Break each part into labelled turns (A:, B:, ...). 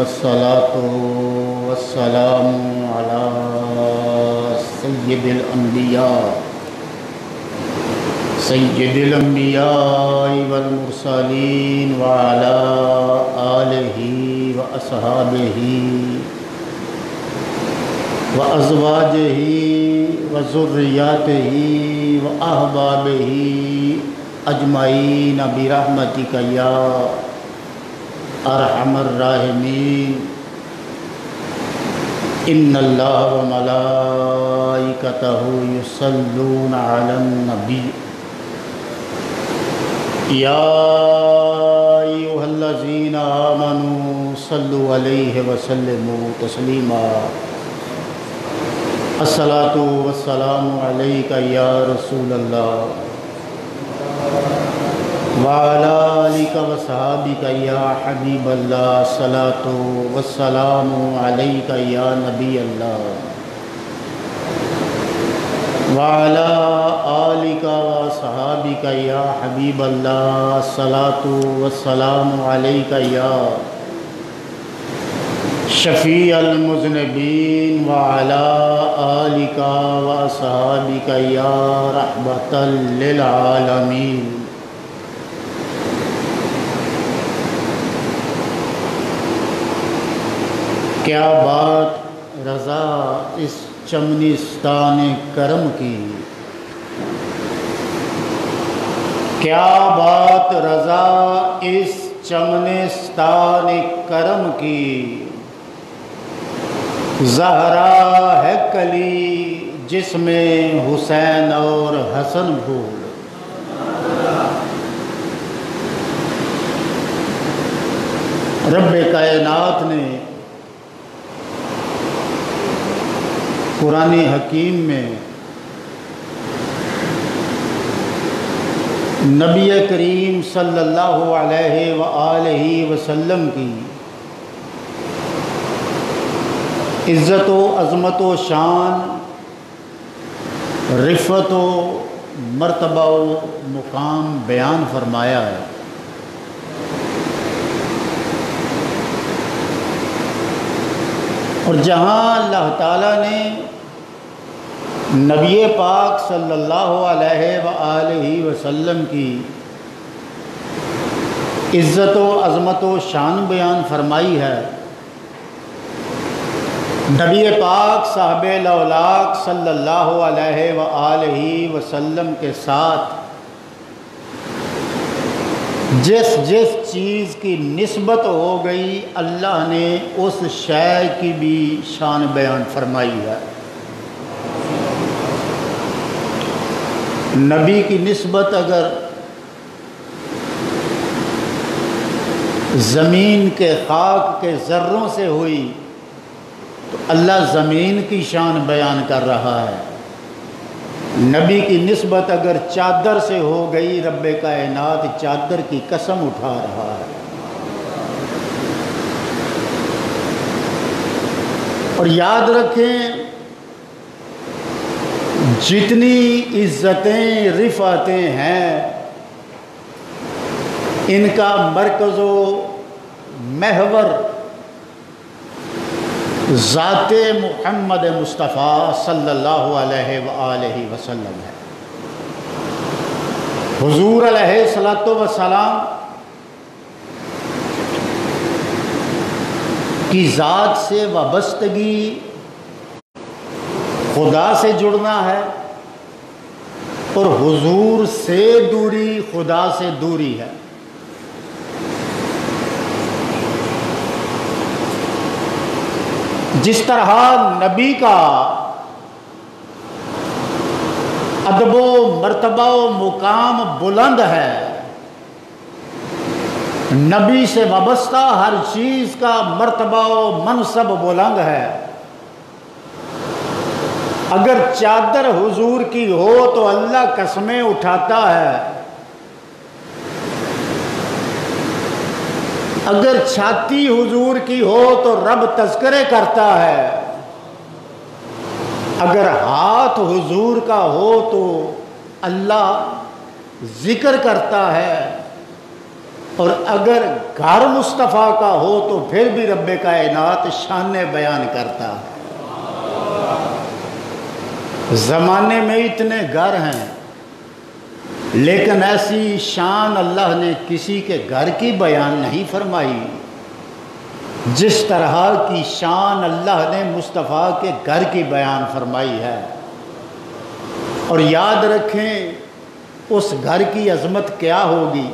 A: والصلاة والسلام على سيد الأنبياء والمرسلين وعلى آله وأصحابه وأزواجه وذرياته وأحبابه أجمعين برحمتك يا أرحم الراحمين. إن الله وملائكته يصلون على النبي يا أيها الذين آمنوا صلوا عليه وسلموا تسليما. الصلاة والسلام عليك يا رسول الله وعلى آلك وصحابك يا حبيب الله. الصلاة والسلام عليك يا نبي الله وعلى آلك وصحابك يا حبيب الله. الصلاة والسلام عليك يا شفيع المذنبين وعلى آلك وصحابك يا رحمة للعالمين. کیا بات رضا اس چمنستان کرم کی، کیا بات رضا اس چمنستان کرم کی. زہرا ہے کلی جس میں حسین اور حسن پھول. رب کائنات نے قرآن حکیم میں نبی کریم صلی اللہ علیہ وآلہ وسلم کی عزت و عظمت و شان، رفعت و مرتبہ و مقام بیان فرمایا ہے. اور جہاں اللہ تعالیٰ نے نبی پاک صلی اللہ علیہ وآلہ وسلم کی عزت و عظمت و شان بیان فرمائی ہے، نبی پاک صاحب الاولاق صلی اللہ علیہ وآلہ وسلم کے ساتھ جس چیز کی نسبت ہو گئی اللہ نے اس شے کی بھی شان بیان فرمائی ہے. نبی کی نسبت اگر زمین کے خاک کے ذروں سے ہوئی تو اللہ زمین کی شان بیان کر رہا ہے. نبی کی نسبت اگر چادر سے ہو گئی رب کائنات چادر کی قسم اٹھا رہا ہے. اور یاد رکھیں جتنی عزتیں رفعتیں ہیں ان کا مرکز و محور ذات محمد مصطفیٰ صلی اللہ علیہ وآلہ وسلم ہے. حضور علیہ الصلوۃ والسلام کی ذات سے وابستگی خدا سے جڑنا ہے اور حضور سے دوری خدا سے دوری ہے. جس طرح نبی کا ادب و مرتبہ و مقام بلند ہے، نبی سے وابستہ ہر چیز کا مرتبہ و منصب بلند ہے. اگر چادر حضور کی ہو تو اللہ قسمیں اٹھاتا ہے، اگر چھاتی حضور کی ہو تو رب تذکرے کرتا ہے، اگر ہاتھ حضور کا ہو تو اللہ ذکر کرتا ہے، اور اگر گھر مصطفیٰ کا ہو تو پھر بھی رب کائنات شان بیان کرتا ہے۔ زمانے میں اتنے گھر ہیں لیکن ایسی شان اللہ نے کسی کے گھر کی بیان نہیں فرمائی جس طرح کی شان اللہ نے مصطفیٰ کے گھر کی بیان فرمائی ہے۔ اور یاد رکھیں اس گھر کی عظمت کیا ہوگی،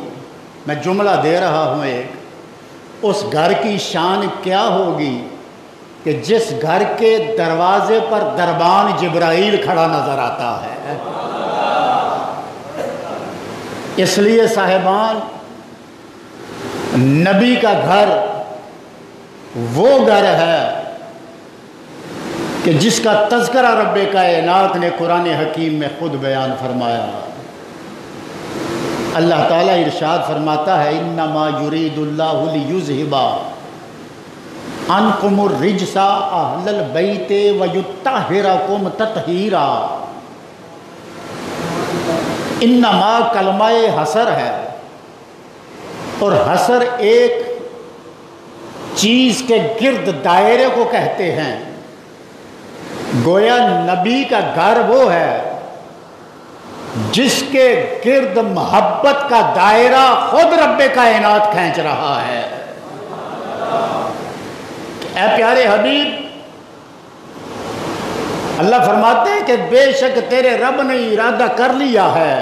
A: میں جملہ دے رہا ہوں ایک، اس گھر کی شان کیا ہوگی کہ جس گھر کے دروازے پر دربان جبرائیل کھڑا نظر آتا ہے۔ اس لیے صاحبان، نبی کا گھر وہ گھر ہے کہ جس کا تذکرہ رب کائنات نے قرآن حکیم میں خود بیان فرمایا۔ اللہ تعالیٰ ارشاد فرماتا ہے انما یرید اللہ لیذھب عنکم الرجس اہل البیت ویطہرکم تطہیرا۔ انما کلمہ حصر ہے، اور حصر ایک چیز کے گرد دائرے کو کہتے ہیں۔ گویا نبی کا گھر وہ ہے جس کے گرد محبت کا دائرہ خود رب کائنات کھینچ رہا ہے۔ اے پیارے حبیب، اللہ فرماتے ہیں کہ بے شک تیرے رب نے ارادہ کر لیا ہے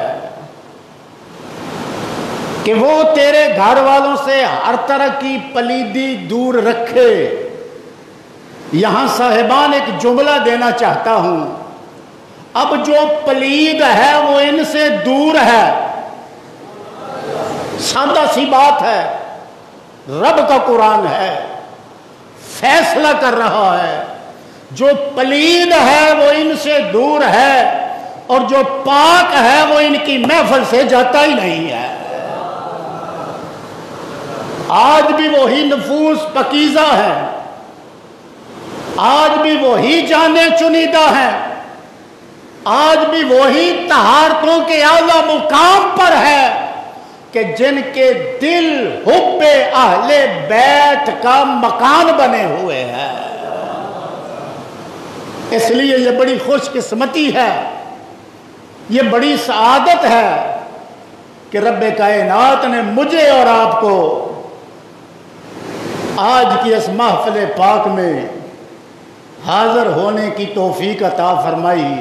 A: کہ وہ تیرے گھر والوں سے ہر طرح کی پلیدی دور رکھے۔ یہاں صاحبان ایک جملہ دینا چاہتا ہوں، اب جو پلید ہے وہ ان سے دور ہے، سادہ سی بات ہے، رب کا قرآن ہے، فیصلہ کر رہا ہے۔ جو پلید ہے وہ ان سے دور ہے، اور جو پاک ہے وہ ان کی محفل سے جاتا ہی نہیں ہے۔ آج بھی وہی نفوس پکیزہ ہے، آج بھی وہی جانیں چنیدہ ہیں، آج بھی وہی طہارتوں کے اعلیٰ مقام پر ہے کہ جن کے دل حب اہل بیت کا مکان بنے ہوئے ہیں۔ اس لیے یہ بڑی خوش قسمتی ہے، یہ بڑی سعادت ہے کہ رب کائنات نے مجھے اور آپ کو آج کی اس محفل پاک میں حاضر ہونے کی توفیق عطا فرمائی۔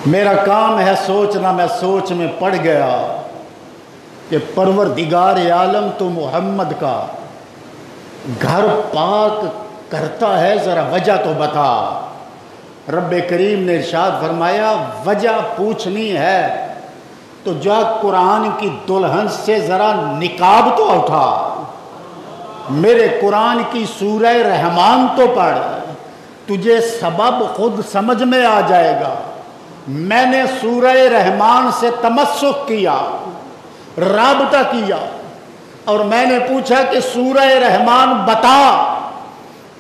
A: میرا کام ہے سوچنا، میں سوچ میں پڑ گیا کہ پروردگار عالم تو محمد کا گھر پاک کرتا ہے، ذرا وجہ تو بتا۔ رب کریم نے ارشاد فرمایا وجہ پوچھنی ہے تو جا قرآن کی دلہن سے ذرا نقاب تو اٹھا، میرے قرآن کی سورہ رحمان تو پڑھ، تجھے سبب خود سمجھ میں آ جائے گا۔ میں نے سورہ رحمان سے تمسک کیا، رابطہ کیا، اور میں نے پوچھا کہ سورہ رحمان بتا۔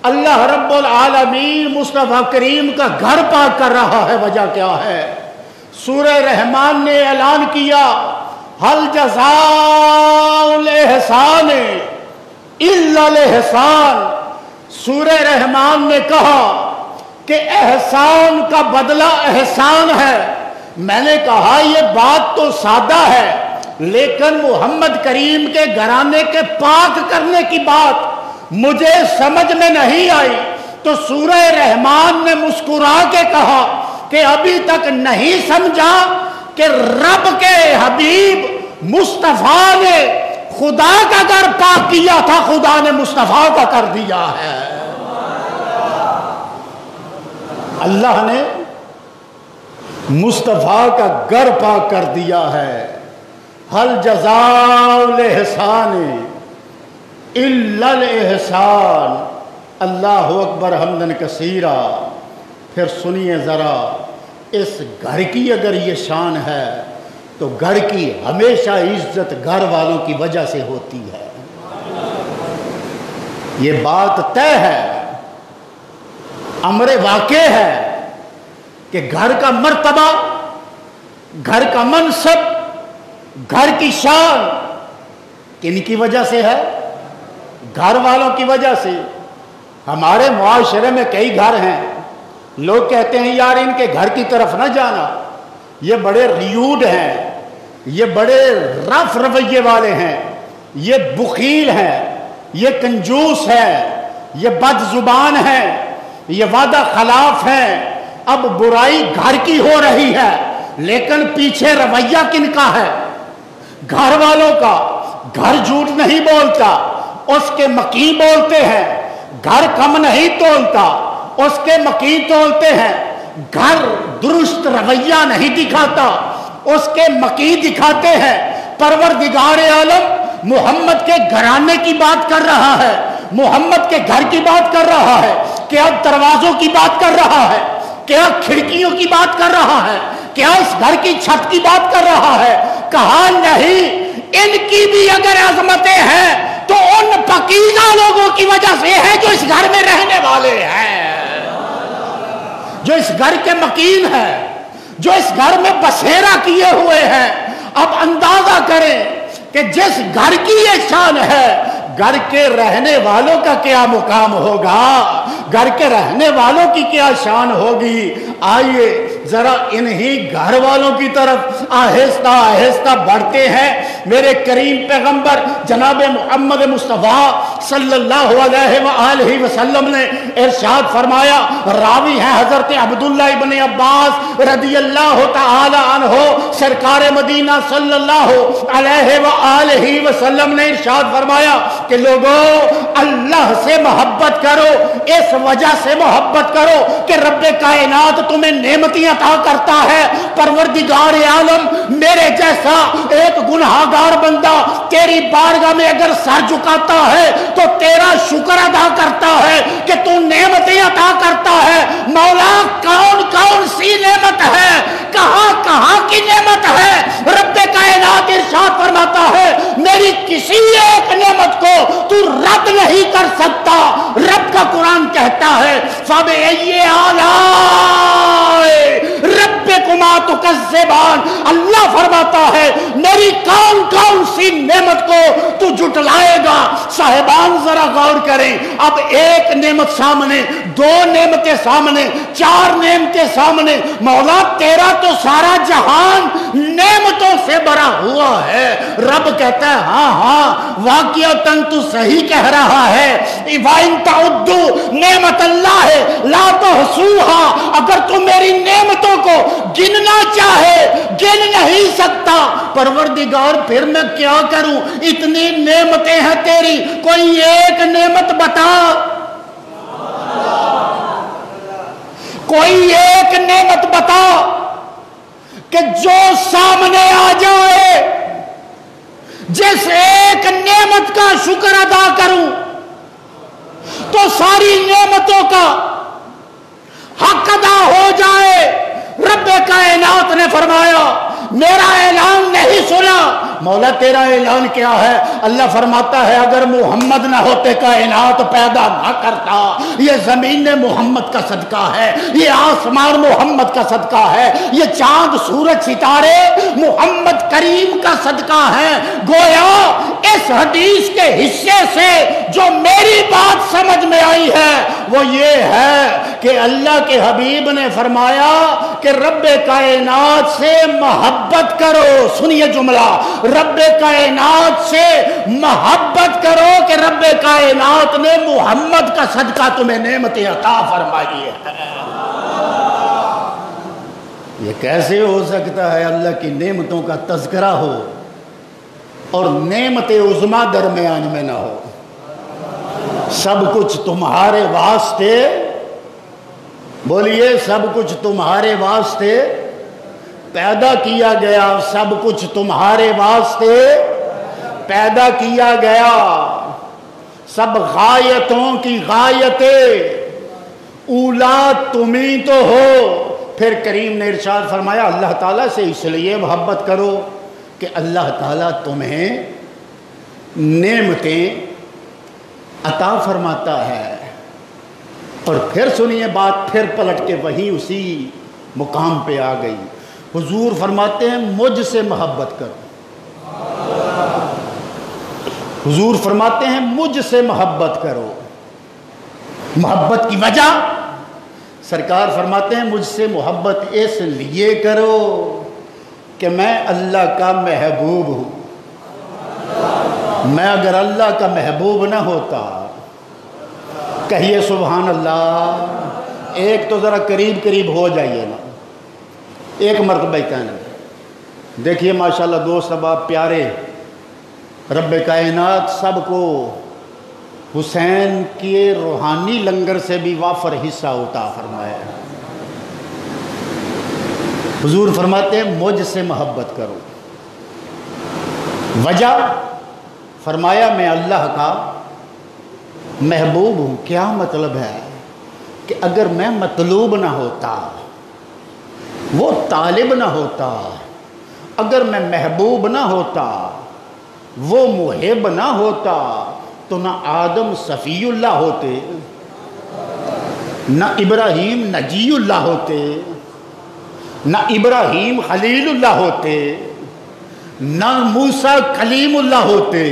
A: اللہ رب العالمین مصطفیٰ کریم کا گھر پاک کر رہا ہے، وجہ کیا ہے؟ سورہ رحمان نے اعلان کیا حل جزاء الاحسان الا الاحسان۔ سورہ رحمان نے کہا کہ احسان کا بدلہ احسان ہے۔ میں نے کہا یہ بات تو سادہ ہے، لیکن محمد کریم کے گھرانے کے پاک کرنے کی بات مجھے سمجھ میں نہیں آئی، تو سورہ رحمان نے مسکرا کے کہا کہ ابھی تک نہیں سمجھا کہ رب کے حبیب مصطفیٰ نے خدا کا گھر پاک کیا تھا، خدا نے مصطفیٰ کا کر دیا ہے۔ اللہ نے مصطفیٰ کا گھر پاک کر دیا ہے۔ حل جزاء الاحسان الا الاحسان۔ اللہ اکبر حمدن کثیرا۔ پھر سنیے ذرا، اس گھر کی اگر یہ شان ہے تو گھر کی ہمیشہ عزت گھر والوں کی وجہ سے ہوتی ہے، یہ بات طے ہے، امر واقع ہے کہ گھر کا مرتبہ، گھر کا منصب، گھر کی شان کن کی وجہ سے ہے؟ گھر والوں کی وجہ سے۔ ہمارے معاشرے میں کئی گھر ہیں، لوگ کہتے ہیں یار ان کے گھر کی طرف نہ جانا، یہ بڑے ریوڈ ہیں، یہ بڑے رف رویے والے ہیں، یہ بخیل ہیں، یہ کنجوس ہیں، یہ بد زبان ہیں، یہ وعدہ خلاف ہیں۔ اب برائی گھر کی ہو رہی ہے، لیکن پیچھے رویہ کن کا ہے؟ گھر والوں کا۔ گھر جھوٹ نہیں بولتا، اس کے مکی بولتے ہیں۔ گھر کم نہیں تولتا، اس کے مکی تولتے ہیں۔ گھر درست رویہ نہیں دکھاتا، اس کے مکی دکھاتے ہیں۔ پروردگار عالم محمد کے گھرانے کی بات کر رہا ہے، محمد کے گھر کی بات کر رہا ہے، کیا دروازوں کی بات کر رہا ہے، کیا کھڑکیوں کی بات کر رہا ہے، کیا اس گھر کی چھت کی بات کر رہا ہے؟ کہا نہیں، ان کی بھی اگر عظمتیں ہیں تو ان پاکیزہ لوگوں کی وجہ سے ہے جو اس گھر میں رہنے والے ہیں، جو اس گھر کے مکین ہیں، جو اس گھر میں بسیرا کیے ہوئے ہیں۔ اب اندازہ کریں کہ جس گھر کی یہ شان ہے، گھر کے رہنے والوں کا کیا مقام ہوگا، گھر کے رہنے والوں کی کیا شان ہوگی۔ آئیے ذرا انہی گھر والوں کی طرف آہستہ آہستہ بڑھتے ہیں۔ میرے کریم پیغمبر جناب محمد مصطفیٰ صلی اللہ علیہ وآلہ وسلم نے ارشاد فرمایا، راوی ہیں حضرت عبداللہ ابن عباس رضی اللہ تعالی عنہ، سرکار مدینہ صلی اللہ علیہ وآلہ وسلم نے ارشاد فرمایا کہ لوگوں اللہ سے محبت کرو، اس وجہ سے محبت کرو کہ رب کائنات تمہیں نعمتیں عطا کرتا ہے۔ پروردگار عالم میرے جیسا ایک گناہگار بندہ تیری بارگاہ میں اگر سر جھکاتا ہے تو تیرا شکر ادا کرتا ہے کہ تو نعمتیں عطا کرتا ہے۔ مولا کون کون سی نعمت ہے، کہاں کہاں کی نعمت ہے؟ رب کائنات ارشاد فرماتا ہے میری کسی ایک نعمت کو تو رد نہیں کر سکتا۔ رب کا قرآن کہتا ہے فَبِأَيِّ آلَاءِ رَبِّكُمَا تُكَذِّبَانِ، اللہ فرماتا ہے میری کون کون سی نعمت کو تو جھٹلائے گا۔ صاحبان ذرا غور کریں، اب ایک نعمت سامنے، دو نعمتیں سامنے، چار نعمتیں سامنے، مولا تیرا تو سارا جہان نعمتوں سے بھرا ہوا ہے۔ رب کہتا ہے ہاں ہاں واقعتاً تو صحیح کہہ رہا ہے، وَإِن تَعُدُّوا نعمت اللہ ہے لا تحصوها، اگر تو میری نعمتوں کو گننا چاہے گن نہیں سکتا۔ پروردگار پھر میں کیا کروں، اتنی نعمتیں ہیں تیری، کوئی ایک نعمت بتا، کوئی ایک نعمت بتا کہ جو سامنے آ جائے جس ایک نعمت کا شکر ادا کروں تو ساری نعمتوں کا حق ادا ہو جائے۔ رب کائنات نے فرمایا میرا اعلان نہیں سنا۔ مولا تیرا اعلان کیا ہے؟ اللہ فرماتا ہے اگر محمد نہ ہوتے کائنات پیدا نہ کرتا، یہ زمین محمد کا صدقہ ہے، یہ آسمان محمد کا صدقہ ہے، یہ چاند سورج ستارے محمد کریم کا صدقہ ہے۔ گویا اس حدیث کے حصے سے جو میری بات سمجھ میں آئی ہے وہ یہ ہے کہ اللہ کے حبیب نے فرمایا کہ رب کائنات سے محبت کرو۔ سنیے جملہ، رب کائنات سے محبت کرو کہ رب کائنات نے محمد کا صدقہ تمہیں نعمت عطا فرمائی ہے۔ یہ کیسے ہو سکتا ہے اللہ کی نعمتوں کا تذکرہ ہو اور نعمت عظمیٰ درمیان میں نہ ہو؟ سب کچھ تمہارے واسطے، بولیے سب کچھ تمہارے واسطے پیدا کیا گیا، سب کچھ تمہارے واسطے پیدا کیا گیا، سب غایتوں کی غایت اولا تمہیں تو ہو۔ پھر کریم نے ارشاد فرمایا اللہ تعالیٰ سے اس لیے محبت کرو کہ اللہ تعالیٰ تمہیں نعمتیں عطا فرماتا ہے۔ اور پھر سنیے بات، پھر پلٹ کے وہی اسی مقام پہ آ گئی۔ حضور فرماتے ہیں مجھ سے محبت کرو۔ حضور فرماتے ہیں مجھ سے محبت کرو. محبت کی وجہ سرکار فرماتے ہیں مجھ سے محبت اس لیے کرو کہ میں اللہ کا محبوب ہوں. میں اگر اللہ کا محبوب نہ ہوتا، کہیے سبحان اللہ. ایک تو ذرا قریب ہو جائیے نا، ایک مرتبہ کہنا. دیکھیے ماشاءاللہ دوست احباب پیارے، رب کائنات سب کو حسین کے روحانی لنگر سے بھی وافر حصہ عطا فرمایا. حضور فرماتے ہیں مجھ سے محبت کرو. وجہ فرمایا میں اللہ کا محبوب ہوں. کیا مطلب ہے کہ اگر میں مطلوب نہ ہوتا، وہ طالب نہ ہوتا، اگر میں محبوب نہ ہوتا، وہ محب نہ ہوتا، تو نہ آدم صفی اللہ ہوتے، نہ ابراہیم نجی اللہ ہوتے، نہ ابراہیم خلیل اللہ ہوتے، نہ موسیٰ کلیم اللہ ہوتے،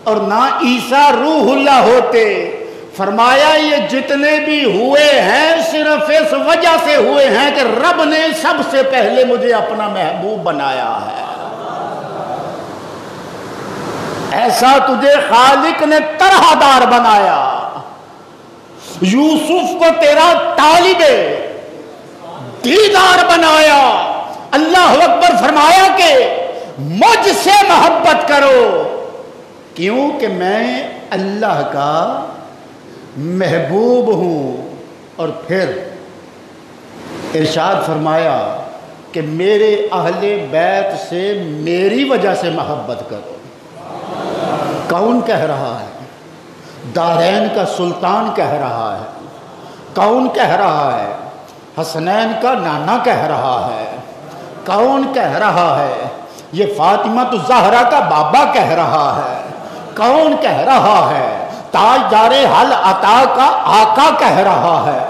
A: اور نہ عیسیٰ روح اللہ ہوتے. فرمایا یہ جتنے بھی ہوئے ہیں صرف اس وجہ سے ہوئے ہیں کہ رب نے سب سے پہلے مجھے اپنا محبوب بنایا ہے. ایسا تجھے خالق نے طرح دار بنایا. یوسف کو تیرا طالب دیدار بنایا. اللہ اکبر فرمایا کہ مجھ سے محبت کرو، کیوں کہ میں اللہ کا محبوب ہوں. اور پھر ارشاد فرمایا کہ میرے اہل بیت سے میری وجہ سے محبت کرو. کون کہہ رہا ہے؟ دارین کا سلطان کہہ رہا ہے. کون کہہ رہا ہے؟ حسنین کا نانا کہہ رہا ہے. کون کہہ رہا ہے؟ یہ فاطمہ الزہرا کا بابا کہہ رہا ہے. کون کہہ رہا ہے؟ تاجدار حل عطا کا آقا کہہ رہا ہے.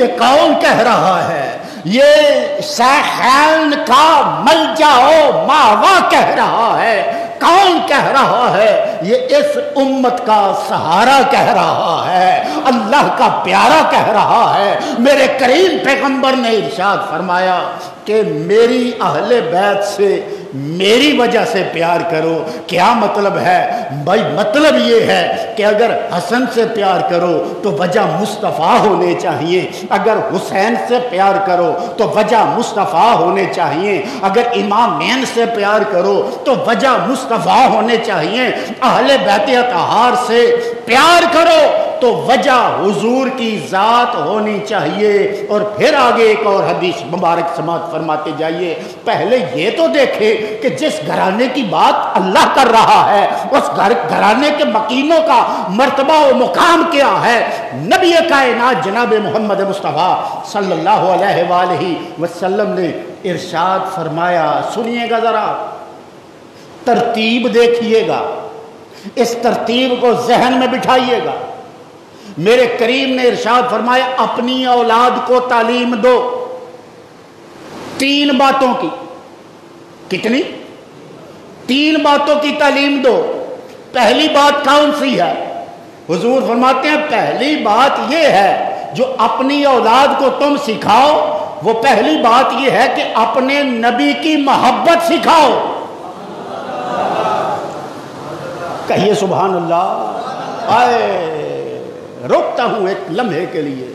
A: یہ کون کہہ رہا ہے؟ یہ شیخین کا ملجا و ماوا کہہ رہا ہے. کون کہہ رہا ہے؟ یہ اس امت کا سہارا کہہ رہا ہے. اللہ کا پیارا کہہ رہا ہے. میرے کریم پیغمبر نے ارشاد فرمایا کہ میری اہل بیت سے میری وجہ سے پیار کرو. کیا مطلب ہے بھائی؟ مطلب یہ ہے کہ اگر حسن سے پیار کرو تو وجہ مصطفیٰ ہونے چاہیے، اگر حسین سے پیار کرو تو وجہ مصطفیٰ ہونے چاہیے، اگر امامین سے پیار کرو تو وجہ مصطفیٰ ہونے چاہیے، اہل بیت اطہار سے پیار کرو تو وجہ حضور کی ذات ہونی چاہیے. اور پھر آگے ایک اور حدیث مبارک سماعت فرماتے جائیے. پہلے یہ تو دیکھے کہ جس گھرانے کی بات اللہ کر رہا ہے اس گھرانے کے مکینوں کا مرتبہ و مقام کیا ہے. نبی کائنات جناب محمد مصطفیٰ صلی اللہ علیہ وآلہ وسلم نے ارشاد فرمایا، سنیے گا ذرا، ترتیب دیکھیے گا، اس ترتیب کو ذہن میں بٹھائیے گا. میرے کریم نے ارشاد فرمایا اپنی اولاد کو تعلیم دو 3 باتوں کی. کتنی؟ 3 باتوں کی تعلیم دو. پہلی بات کون سی ہے؟ حضور فرماتے ہیں پہلی بات یہ ہے جو اپنی اولاد کو تم سکھاؤ، وہ پہلی بات یہ ہے کہ اپنے نبی کی محبت سکھاؤ. کہیے سبحان اللہ. آئے روکتا ہوں ایک لمحے کے لیے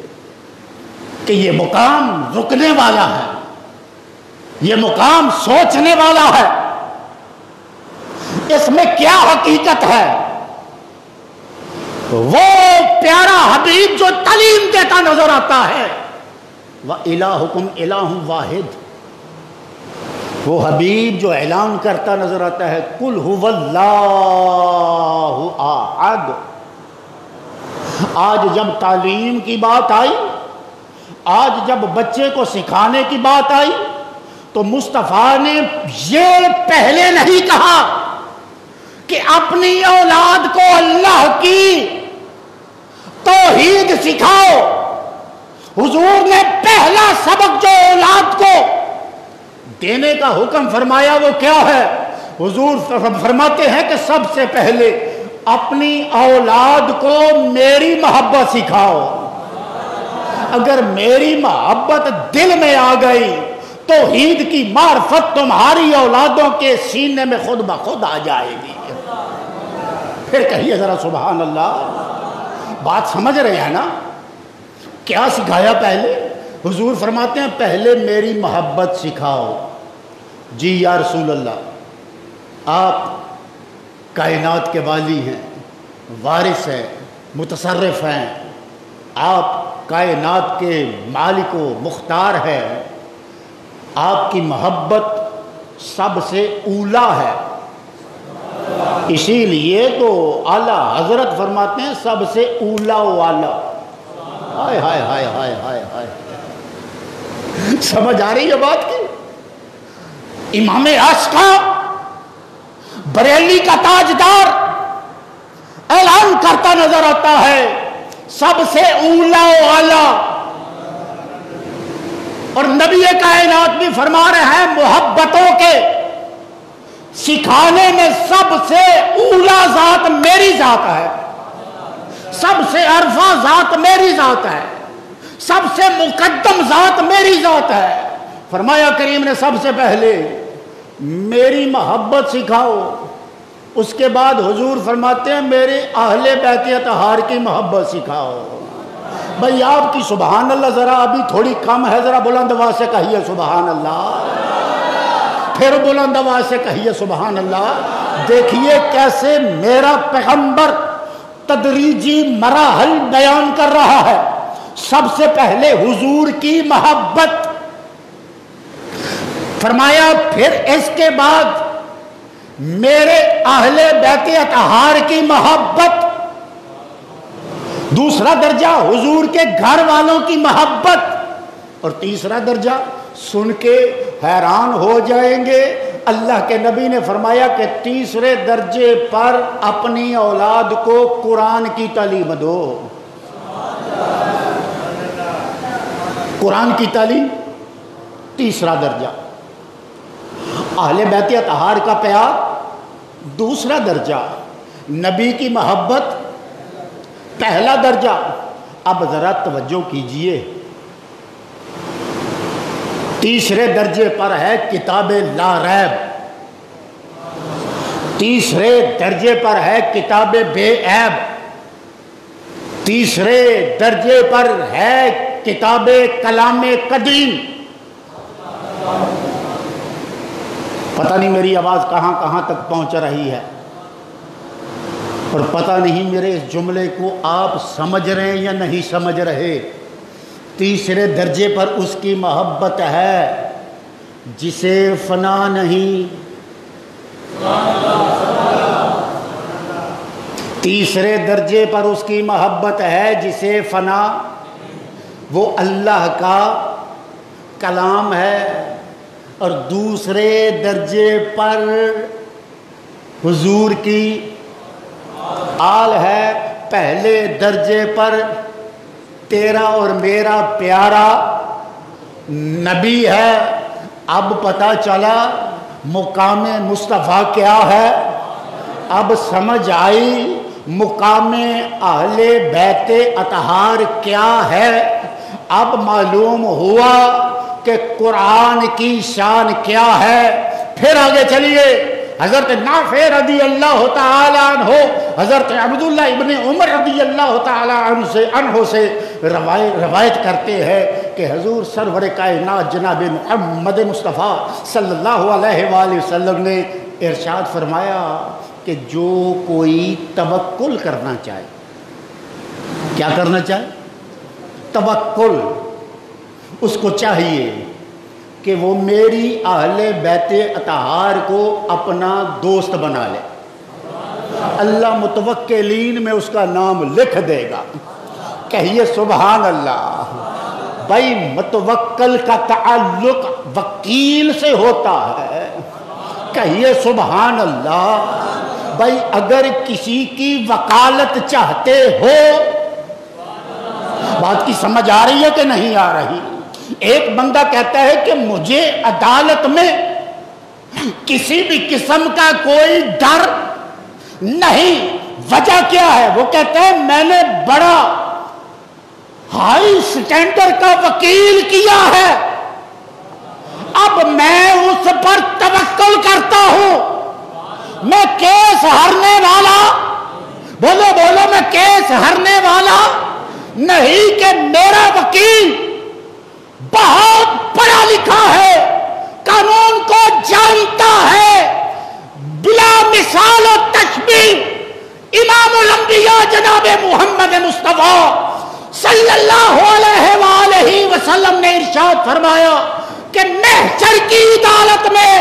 A: کہ یہ مقام رکنے والا ہے، یہ مقام سوچنے والا ہے. اس میں کیا حقیقت ہے؟ وہ پیارا حبیب جو تعلیم دیتا نظر آتا ہے، وَإِلَٰهُكُمْ إِلَٰهٌ وَاحِدٌ، وہ حبیب جو اعلان کرتا نظر آتا ہے قُلْ هُوَ اللَّهُ أَحَدٌ. آج جب تعلیم کی بات آئی، آج جب بچے کو سکھانے کی بات آئی، تو مصطفیٰ نے یہ پہلے نہیں کہا کہ اپنی اولاد کو اللہ کی توحید سکھاؤ. حضور نے پہلا سبق جو اولاد کو دینے کا حکم فرمایا وہ کیا ہے؟ حضور فرماتے ہیں کہ سب سے پہلے اپنی اولاد کو میری محبت سکھاؤ. اگر میری محبت دل میں آ گئی توحید کی معرفت تمہاری اولادوں کے سینے میں خود بخود آ جائے گی. پھر کہیے ذرا سبحان اللہ. بات سمجھ رہے ہیں نا؟ کیا سکھایا پہلے؟ حضور فرماتے ہیں پہلے میری محبت سکھاؤ. جی یا رسول اللہ، آپ کائنات کے والی ہیں، وارث ہیں، متصرف ہیں، آپ کائنات کے مالک و مختار ہے، آپ کی محبت سب سے اولا ہے. اسی لیے تو اعلیٰ حضرت فرماتے ہیں سب سے اولا والا. ہائے ہائے ہائے ہائے ہائے ہائے. سمجھ آ رہی ہے بات کی؟ امام عاشقاں بریلی کا تاجدار اعلان کرتا نظر آتا ہے سب سے اولا والا. اور نبی کائنات بھی فرما رہے ہیں محبتوں کے سکھانے میں سب سے اولا ذات میری ذات ہے، سب سے عرفہ ذات میری ذات ہے، سب سے مقدم ذات میری ذات ہے. فرمایا کریم نے سب سے پہلے میری محبت سکھاؤ. اس کے بعد حضور فرماتے ہیں میرے اہل بیت اطہار کی محبت سکھاؤ. بھئی آپ کی سبحان اللہ ذرا ابھی تھوڑی کم ہے، ذرا بلند آواز سے کہیے سبحان اللہ. پھر بلند آواز سے کہیے سبحان اللہ. دیکھیے کیسے میرا پیغمبر تدریجی مراحل بیان کر رہا ہے. سب سے پہلے حضور کی محبت فرمایا، پھر اس کے بعد میرے اہل بیت اطہار کی محبت، دوسرا درجہ حضور کے گھر والوں کی محبت، اور تیسرا درجہ سن کے حیران ہو جائیں گے، اللہ کے نبی نے فرمایا کہ تیسرے درجے پر اپنی اولاد کو قرآن کی تعلیم دو. قرآن کی تعلیم تیسرا درجہ، اہل بیت اطہار کا پیار دوسرا درجہ، نبی کی محبت پہلا درجہ. اب ذرا توجہ کیجئے، تیسرے درجے پر ہے کتاب لا ریب، تیسرے درجے پر ہے کتاب بے عیب، تیسرے درجے پر ہے کتاب کلام قدیم. پتہ نہیں میری آواز کہاں کہاں تک پہنچ رہی ہے، اور پتہ نہیں میرے اس جملے کو آپ سمجھ رہے ہیں یا نہیں سمجھ رہے. تیسرے درجے پر اس کی محبت ہے جسے فنا نہیں، تیسرے درجے پر اس کی محبت ہے جسے فنا، وہ اللہ کا کلام ہے. اور دوسرے درجے پر حضور کی آل ہے. پہلے درجے پر تیرا اور میرا پیارا نبی ہے. اب پتہ چلا مقام مصطفیٰ کیا ہے، اب سمجھ آئی مقام اہل بیت اطہار کیا ہے. اب معلوم ہوا کہ قرآن کی شان کیا ہے. پھر آگے چلیے، حضرت نافع رضی اللہ تعالیٰ عنہ، حضرت عبداللہ ابن عمر رضی اللہ تعالیٰ عنہ سے روایت کرتے ہیں کہ حضور سرور کائنات جناب محمد مصطفیٰ صلی اللہ علیہ وآلہ وسلم نے ارشاد فرمایا کہ جو کوئی توکل کرنا چاہے، کیا کرنا چاہے؟ توکل. اس کو چاہیے کہ وہ میری اہل بیت اطہار کو اپنا دوست بنا لے. اللہ متوکلین میں اس کا نام لکھ دے گا. کہیے سبحان اللہ. بھائی متوکل کا تعلق وکیل سے ہوتا ہے. کہیے سبحان اللہ. بھائی اگر کسی کی وکالت چاہتے ہو، بات کی سمجھ آ رہی ہے کہ نہیں آ رہی؟ ایک بندہ کہتا ہے کہ مجھے عدالت میں کسی بھی قسم کا کوئی ڈر نہیں۔ وجہ کیا ہے؟ وہ کہتے ہیں میں نے بڑا ہائی سٹینڈرڈ کا وکیل کیا ہے، اب میں اس پر توکل کرتا ہوں، میں کیس ہارنے والا، بولو بولو، میں کیس ہارنے والا نہیں کہ میرا وکیل بہت پڑھا لکھا ہے، قانون کو جانتا ہے، بلا مثال و تشبیہ امام الانبیاء جناب محمد مصطفیٰ صلی اللہ علیہ وآلہ وسلم نے ارشاد فرمایا کہ محشر کی عدالت میں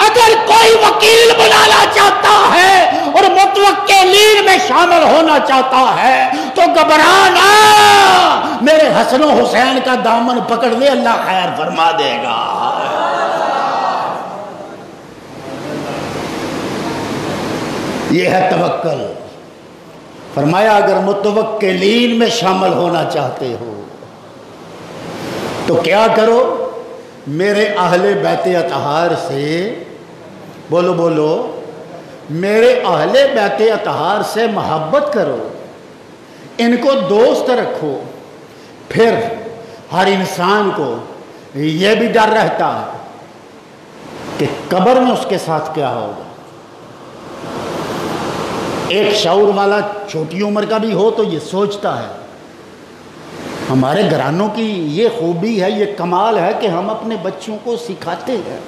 A: اگر کوئی وکیل بنانا چاہتا ہے اور متوکلین میں شامل ہونا چاہتا ہے تو گھبرانا، میرے حسن و حسین کا دامن پکڑ لے، اللہ خیر فرما دے گا۔ یہ ہے توکل۔ فرمایا اگر متوکلین میں شامل ہونا چاہتے ہو تو کیا کرو؟ میرے اہل بیت اطہار سے، بولو بولو، میرے اہل بیت اطہار سے محبت کرو، ان کو دوست رکھو۔ پھر ہر انسان کو یہ بھی ڈر رہتا ہے کہ قبر میں اس کے ساتھ کیا ہوگا۔ ایک شعور والا چھوٹی عمر کا بھی ہو تو یہ سوچتا ہے۔ ہمارے گھرانوں کی یہ خوبی ہے، یہ کمال ہے کہ ہم اپنے بچوں کو سکھاتے ہیں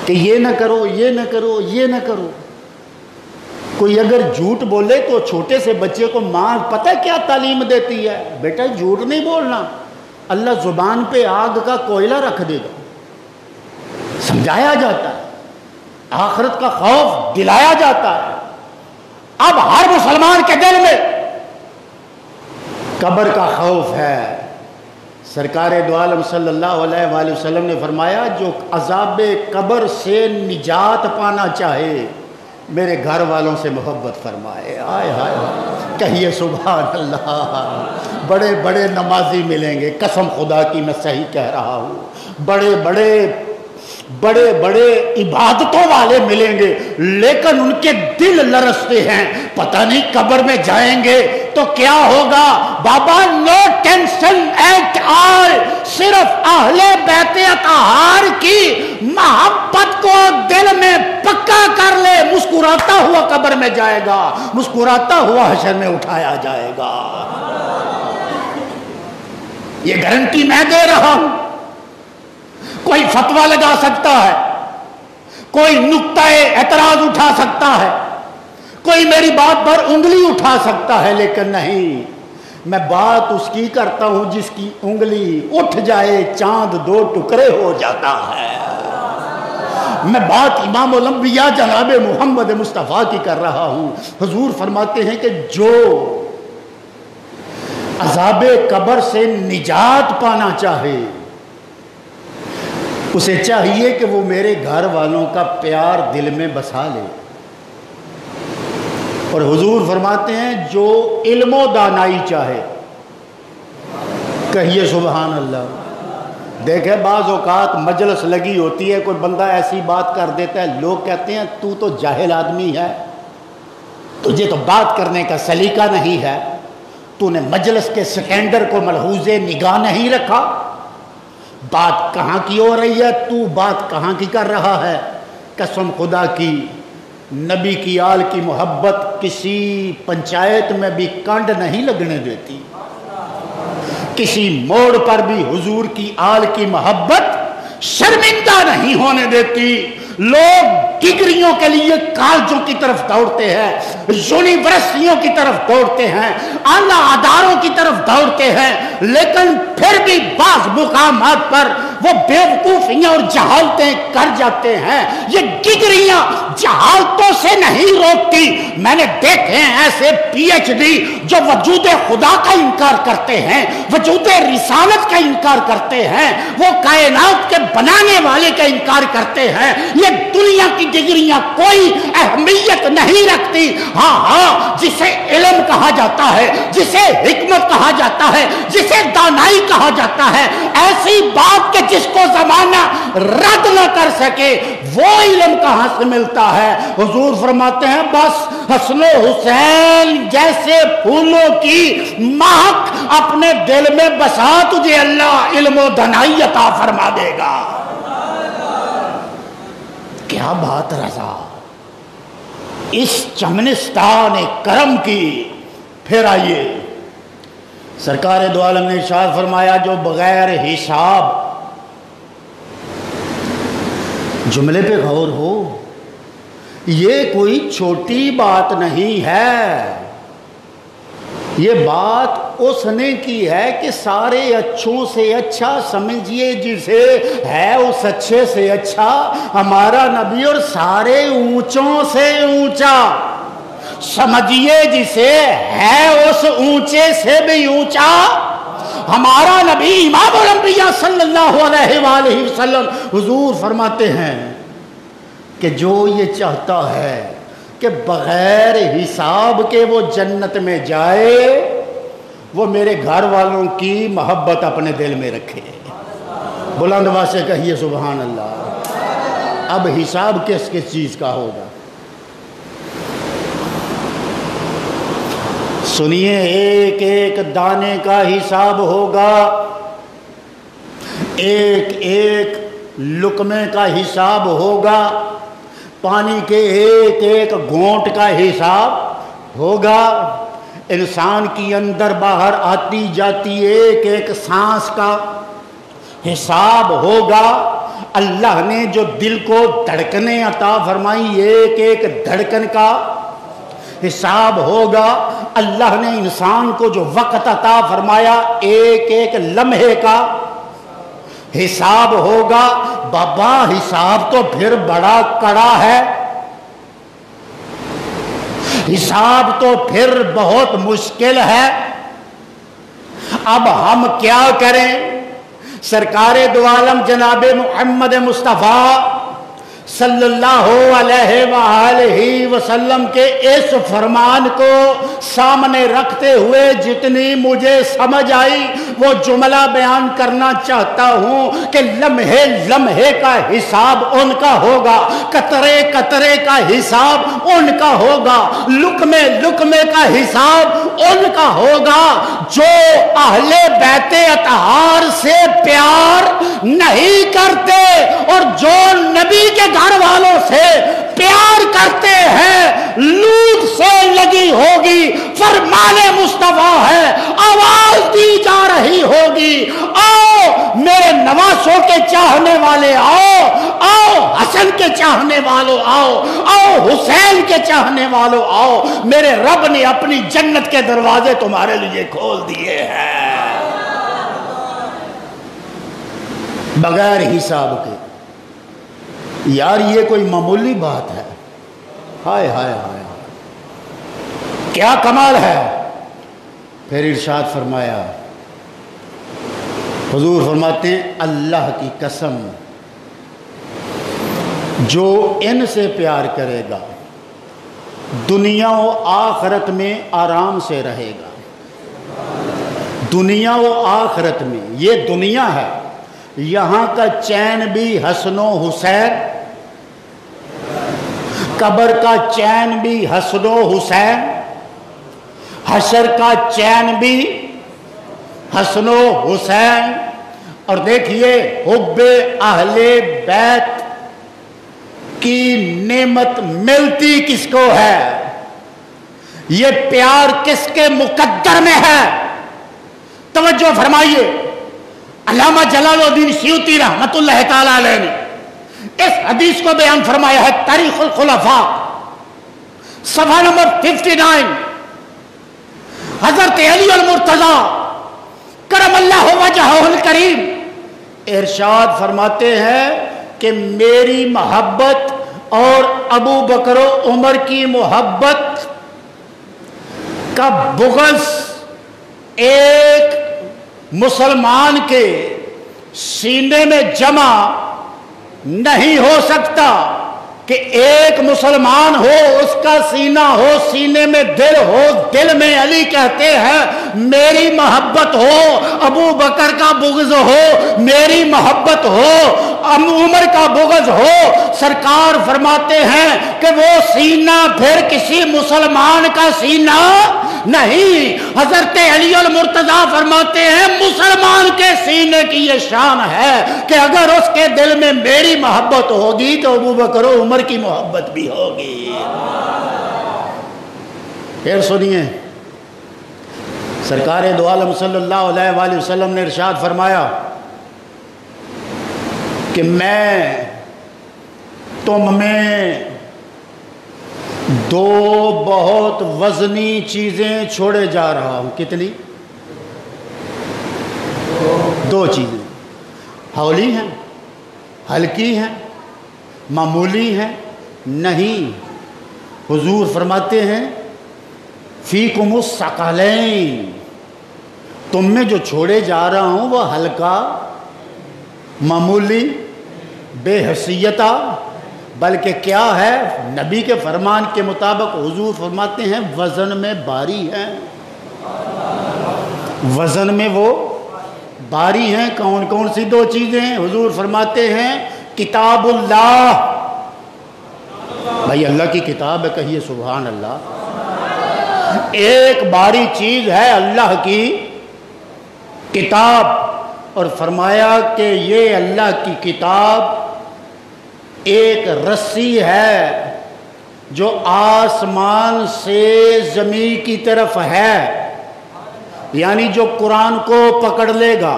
A: کہ یہ نہ کرو، یہ نہ کرو، یہ نہ کرو۔ کوئی اگر جھوٹ بولے تو چھوٹے سے بچے کو ماں پتہ کیا تعلیم دیتی ہے؟ بیٹا جھوٹ نہیں بولنا، اللہ زبان پہ آگ کا کوئلہ رکھ دے گا۔ سمجھایا جاتا ہے، آخرت کا خوف دلایا جاتا ہے۔ اب ہر مسلمان کے دل میں قبر کا خوف ہے۔ سرکار دو عالم صلی اللہ علیہ وآلہ وسلم نے فرمایا جو عذاب قبر سے نجات پانا چاہے میرے گھر والوں سے محبت فرمائے۔ آئے ہائے کہیے سبحان اللہ۔ بڑے بڑے نمازی ملیں گے، قسم خدا کی میں صحیح کہہ رہا ہوں، بڑے بڑے عبادتوں والے ملیں گے، لیکن ان کے دل لرزتے ہیں، پتہ نہیں قبر میں جائیں گے تو کیا ہوگا۔ بابا نو ٹینشن ایٹ آل، صرف اہل بیت اطہار کی محبت کو دل میں پکا کر لے، مسکراتا ہوا قبر میں جائے گا، مسکراتا ہوا حشر میں اٹھایا جائے گا۔ یہ گارنٹی میں دے رہا ہوں۔ کوئی فتویٰ لگا سکتا ہے، کوئی نقطہ اعتراض اٹھا سکتا ہے، کوئی میری بات پر انگلی اٹھا سکتا ہے، لیکن نہیں، میں بات اس کی کرتا ہوں جس کی انگلی اٹھ جائے چاند دو ٹکڑے ہو جاتا ہے۔ میں بات امام الانبیاء جناب محمد مصطفیٰ کی کر رہا ہوں۔ حضور فرماتے ہیں کہ جو عذاب قبر سے نجات پانا چاہے اسے چاہیے کہ وہ میرے گھر والوں کا پیار دل میں بسا لے۔ اور حضور فرماتے ہیں جو علم و دانائی چاہے، کہیے سبحان اللہ۔ دیکھیں بعض اوقات مجلس لگی ہوتی ہے، کوئی بندہ ایسی بات کر دیتا ہے، لوگ کہتے ہیں تو جاہل آدمی ہے، تجھے تو بات کرنے کا سلیقہ نہیں ہے، تو نے مجلس کے سٹینڈرڈ کو ملحوظ نگاہ نہیں رکھا، بات کہاں کی ہو رہی ہے، تو بات کہاں کی کر رہا ہے۔ قسم خدا کی، نبی کی آل کی محبت کسی پنچایت میں بھی کنڈ نہیں لگنے دیتی، کسی موڑ پر بھی حضور کی آل کی محبت شرمندہ نہیں ہونے دیتی۔ لوگ ڈگریوں کے لیے کالجوں کی طرف دوڑتے ہیں، یونیورسٹیوں کی طرف دوڑتے ہیں، اعلیٰ اداروں کی طرف دوڑتے ہیں، لیکن پھر بھی بعض مقامات پر وہ بیوقوفیاں اور جہالتیں کر جاتے ہیں۔ یہ ڈگریاں جہالتوں سے نہیں روکتی۔ میں نے دیکھے ہیں ایسے پی ایچ ڈی جو وجود خدا کا انکار کرتے ہیں، وجود رسالت کا انکار کرتے ہیں، وہ کائنات کے بنانے والے کا انکار کرتے ہیں۔ یہ دنیا کی ڈگریاں کوئی اہمیت نہیں رکھتی۔ ہاں جسے علم کہا جاتا ہے، جسے حکمت کہا جاتا ہے، جسے دانائی کہا جاتا ہے، ایسی بات کہ جس کو زمانہ رد نہ کر سکے، وہ علم کہاں سے ملتا ہے؟ حضور فرماتے ہیں بس حسن و حسین جیسے پھولوں کی مہک اپنے دل میں بسا، تجھے اللہ علم و دانائی عطا فرما دے گا۔ کیا بات رضا، اس چمنستان کرم کی۔ پھر آئیے، سرکار دو عالم نے ارشاد فرمایا جو بغیر حساب، جملے پہ غور ہو، یہ کوئی چھوٹی بات نہیں ہے، یہ بات اس نے کی ہے کہ سارے اچھوں سے اچھا سمجھیے جسے ہے اس اچھے سے اچھا ہمارا نبی، اور سارے اونچوں سے اونچا سمجھیے جسے ہے اس اونچے سے بھی اونچا ہمارا نبی امام الانبیاء صلی اللہ علیہ وآلہ وسلم۔ حضور فرماتے ہیں کہ جو یہ چاہتا ہے کہ بغیر حساب کے وہ جنت میں جائے، وہ میرے گھر والوں کی محبت اپنے دل میں رکھے۔ بلند آواز سے کہیے سبحان اللہ۔ اب حساب کس کس چیز کا ہوگا؟ سنیے، ایک ایک دانے کا حساب ہوگا، ایک ایک لقمے کا حساب ہوگا، پانی کے ایک ایک گھونٹ کا حساب ہوگا، انسان کی اندر باہر آتی جاتی ایک ایک سانس کا حساب ہوگا، اللہ نے جو دل کو دھڑکنیں عطا فرمائی ایک ایک دھڑکن کا حساب ہوگا، اللہ نے انسان کو جو وقت عطا فرمایا ایک ایک لمحے کا حساب ہوگا۔ بابا حساب تو پھر بڑا کڑا ہے، حساب تو پھر بہت مشکل ہے۔ اب ہم کیا کریں؟ سرکار دو عالم جناب محمد مصطفیٰ صلی اللہ علیہ وآلہ وسلم کے اس فرمان کو سامنے رکھتے ہوئے جتنی مجھے سمجھ آئی وہ جملہ بیان کرنا چاہتا ہوں کہ لمحے لمحے کا حساب ان کا ہوگا، قطرے قطرے کا حساب ان کا ہوگا، لقمے لقمے کا حساب ان کا ہوگا۔ جو اہل بیت اطہار سے پیار نہیں کرتے اور جو نبی کے گھر والوں سے پیار کرتے ہیں، لوٹ سے لگی ہوگی، فرمان مصطفیٰ ہے، آواز دی جا رہی ہوگی، آؤ میرے نواسوں کے چاہنے والے آؤ، آؤ حسن کے چاہنے والوں آؤ، آؤ حسین کے چاہنے والوں آؤ، میرے رب نے اپنی جنت کے دروازے تمہارے لیے کھول دیے ہیں بغیر حساب کے۔ یار یہ کوئی معمولی بات ہے؟ ہائے ہائے ہائے، کیا کمال ہے۔ پھر ارشاد فرمایا، حضور فرماتے ہیں اللہ کی قسم جو ان سے پیار کرے گا دنیا و آخرت میں آرام سے رہے گا۔ دنیا و آخرت میں، یہ دنیا ہے، یہاں کا چین بھی حسن و حسین، قبر کا چین بھی حسن و حسین، حشر کا چین بھی حسن و حسین۔ اور دیکھیے حب اہل بیت کی نعمت ملتی کس کو ہے؟ یہ پیار کس کے مقدر میں ہے؟ توجہ فرمائیے، علامہ جلال الدین سیوطی رحمت اللہ تعالی علیہ نے اس حدیث کو بیان فرمایا ہے تاریخ الخلفاء صفحہ نمبر 59۔ حضرت علی المرتضی کرم اللہ وجہہ الکریم ارشاد فرماتے ہیں کہ میری محبت اور ابو بکر و عمر کی محبت کا بغض ایک مسلمان کے سینے میں جمع نہیں ہو سکتا کہ ایک مسلمان ہو، اس کا سینہ ہو، سینے میں دل ہو، دل میں علی کہتے ہیں میری محبت ہو، ابو بکر کا بغض ہو میری محبت ہو، عمر کا بغض ہو، سرکار فرماتے ہیں کہ وہ سینہ پھر کسی مسلمان کا سینہ نہیں۔ حضرت علی المرتضیٰ فرماتے ہیں مسلمان کے سینے کی یہ شان ہے کہ اگر اس کے دل میں میری محبت ہوگی تو ابو بکر و عمر کی محبت بھی ہوگی۔ پھر سنیے، سرکار دو عالم صلی اللہ علیہ وآلہ وسلم نے ارشاد فرمایا کہ میں تم میں دو بہت وزنی چیزیں چھوڑے جا رہا ہوں۔ کتنی؟ دو چیزیں، ہولی ہیں، ہلکی ہیں، معمولی ہیں نہیں۔ حضور فرماتے ہیں فیکم الثقلین، تم میں جو چھوڑے جا رہا ہوں وہ ہلکا، معمولی، بے حیثیتہ، بلکہ کیا ہے؟ نبی کے فرمان کے مطابق حضور فرماتے ہیں وزن میں باری ہیں، وزن میں وہ باری ہیں۔ کون کون سی دو چیزیں؟ حضور فرماتے ہیں کتاب اللہ، بھائی اللہ کی کتاب ہے، کہیے سبحان اللہ۔ ایک باری چیز ہے اللہ کی کتاب، اور فرمایا کہ یہ اللہ کی کتاب ایک رسی ہے جو آسمان سے زمین کی طرف ہے، یعنی جو قرآن کو پکڑ لے گا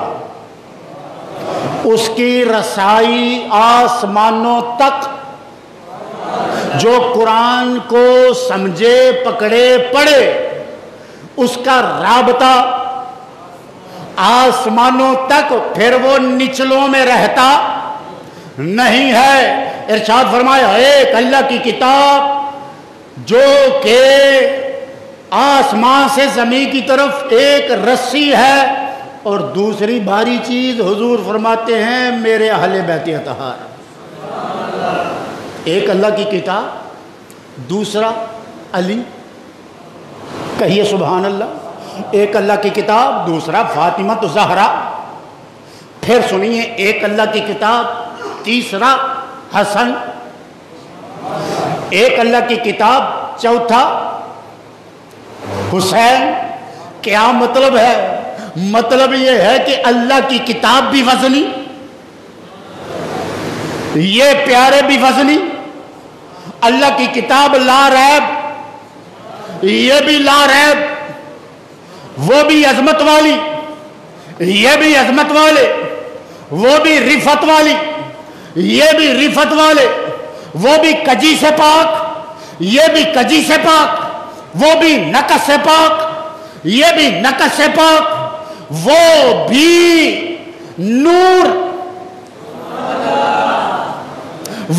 A: اس کی رسائی آسمانوں تک، جو قرآن کو سمجھے پکڑے پڑھے اس کا رابطہ آسمانوں تک، پھر وہ نچلوں میں رہتا نہیں ہے۔ ارشاد فرمایا ایک اللہ کی کتاب جو کہ آسمان سے زمین کی طرف ایک رسی ہے، اور دوسری بھاری چیز حضور فرماتے ہیں میرے اہل بیت اطہار۔ ایک اللہ کی کتاب، دوسرا علی، کہیے سبحان اللہ۔ ایک اللہ کی کتاب، دوسرا فاطمہ الزہرا۔ پھر سنیے ایک اللہ کی کتاب، تیسرا حسن۔ ایک اللہ کی کتاب، چوتھا حسین۔ کیا مطلب ہے؟ مطلب یہ ہے کہ اللہ کی کتاب بھی وزنی، یہ پیارے بھی وزنی، اللہ کی کتاب لا ریب، یہ بھی لا ریب، وہ بھی عظمت والی، یہ بھی عظمت والے، وہ بھی رفت والی، یہ بھی رفت والے، وہ بھی کجی سے پاک، یہ بھی کجی سے پاک، وہ بھی نقص سے پاک، یہ بھی نقص سے پاک، وہ بھی نور،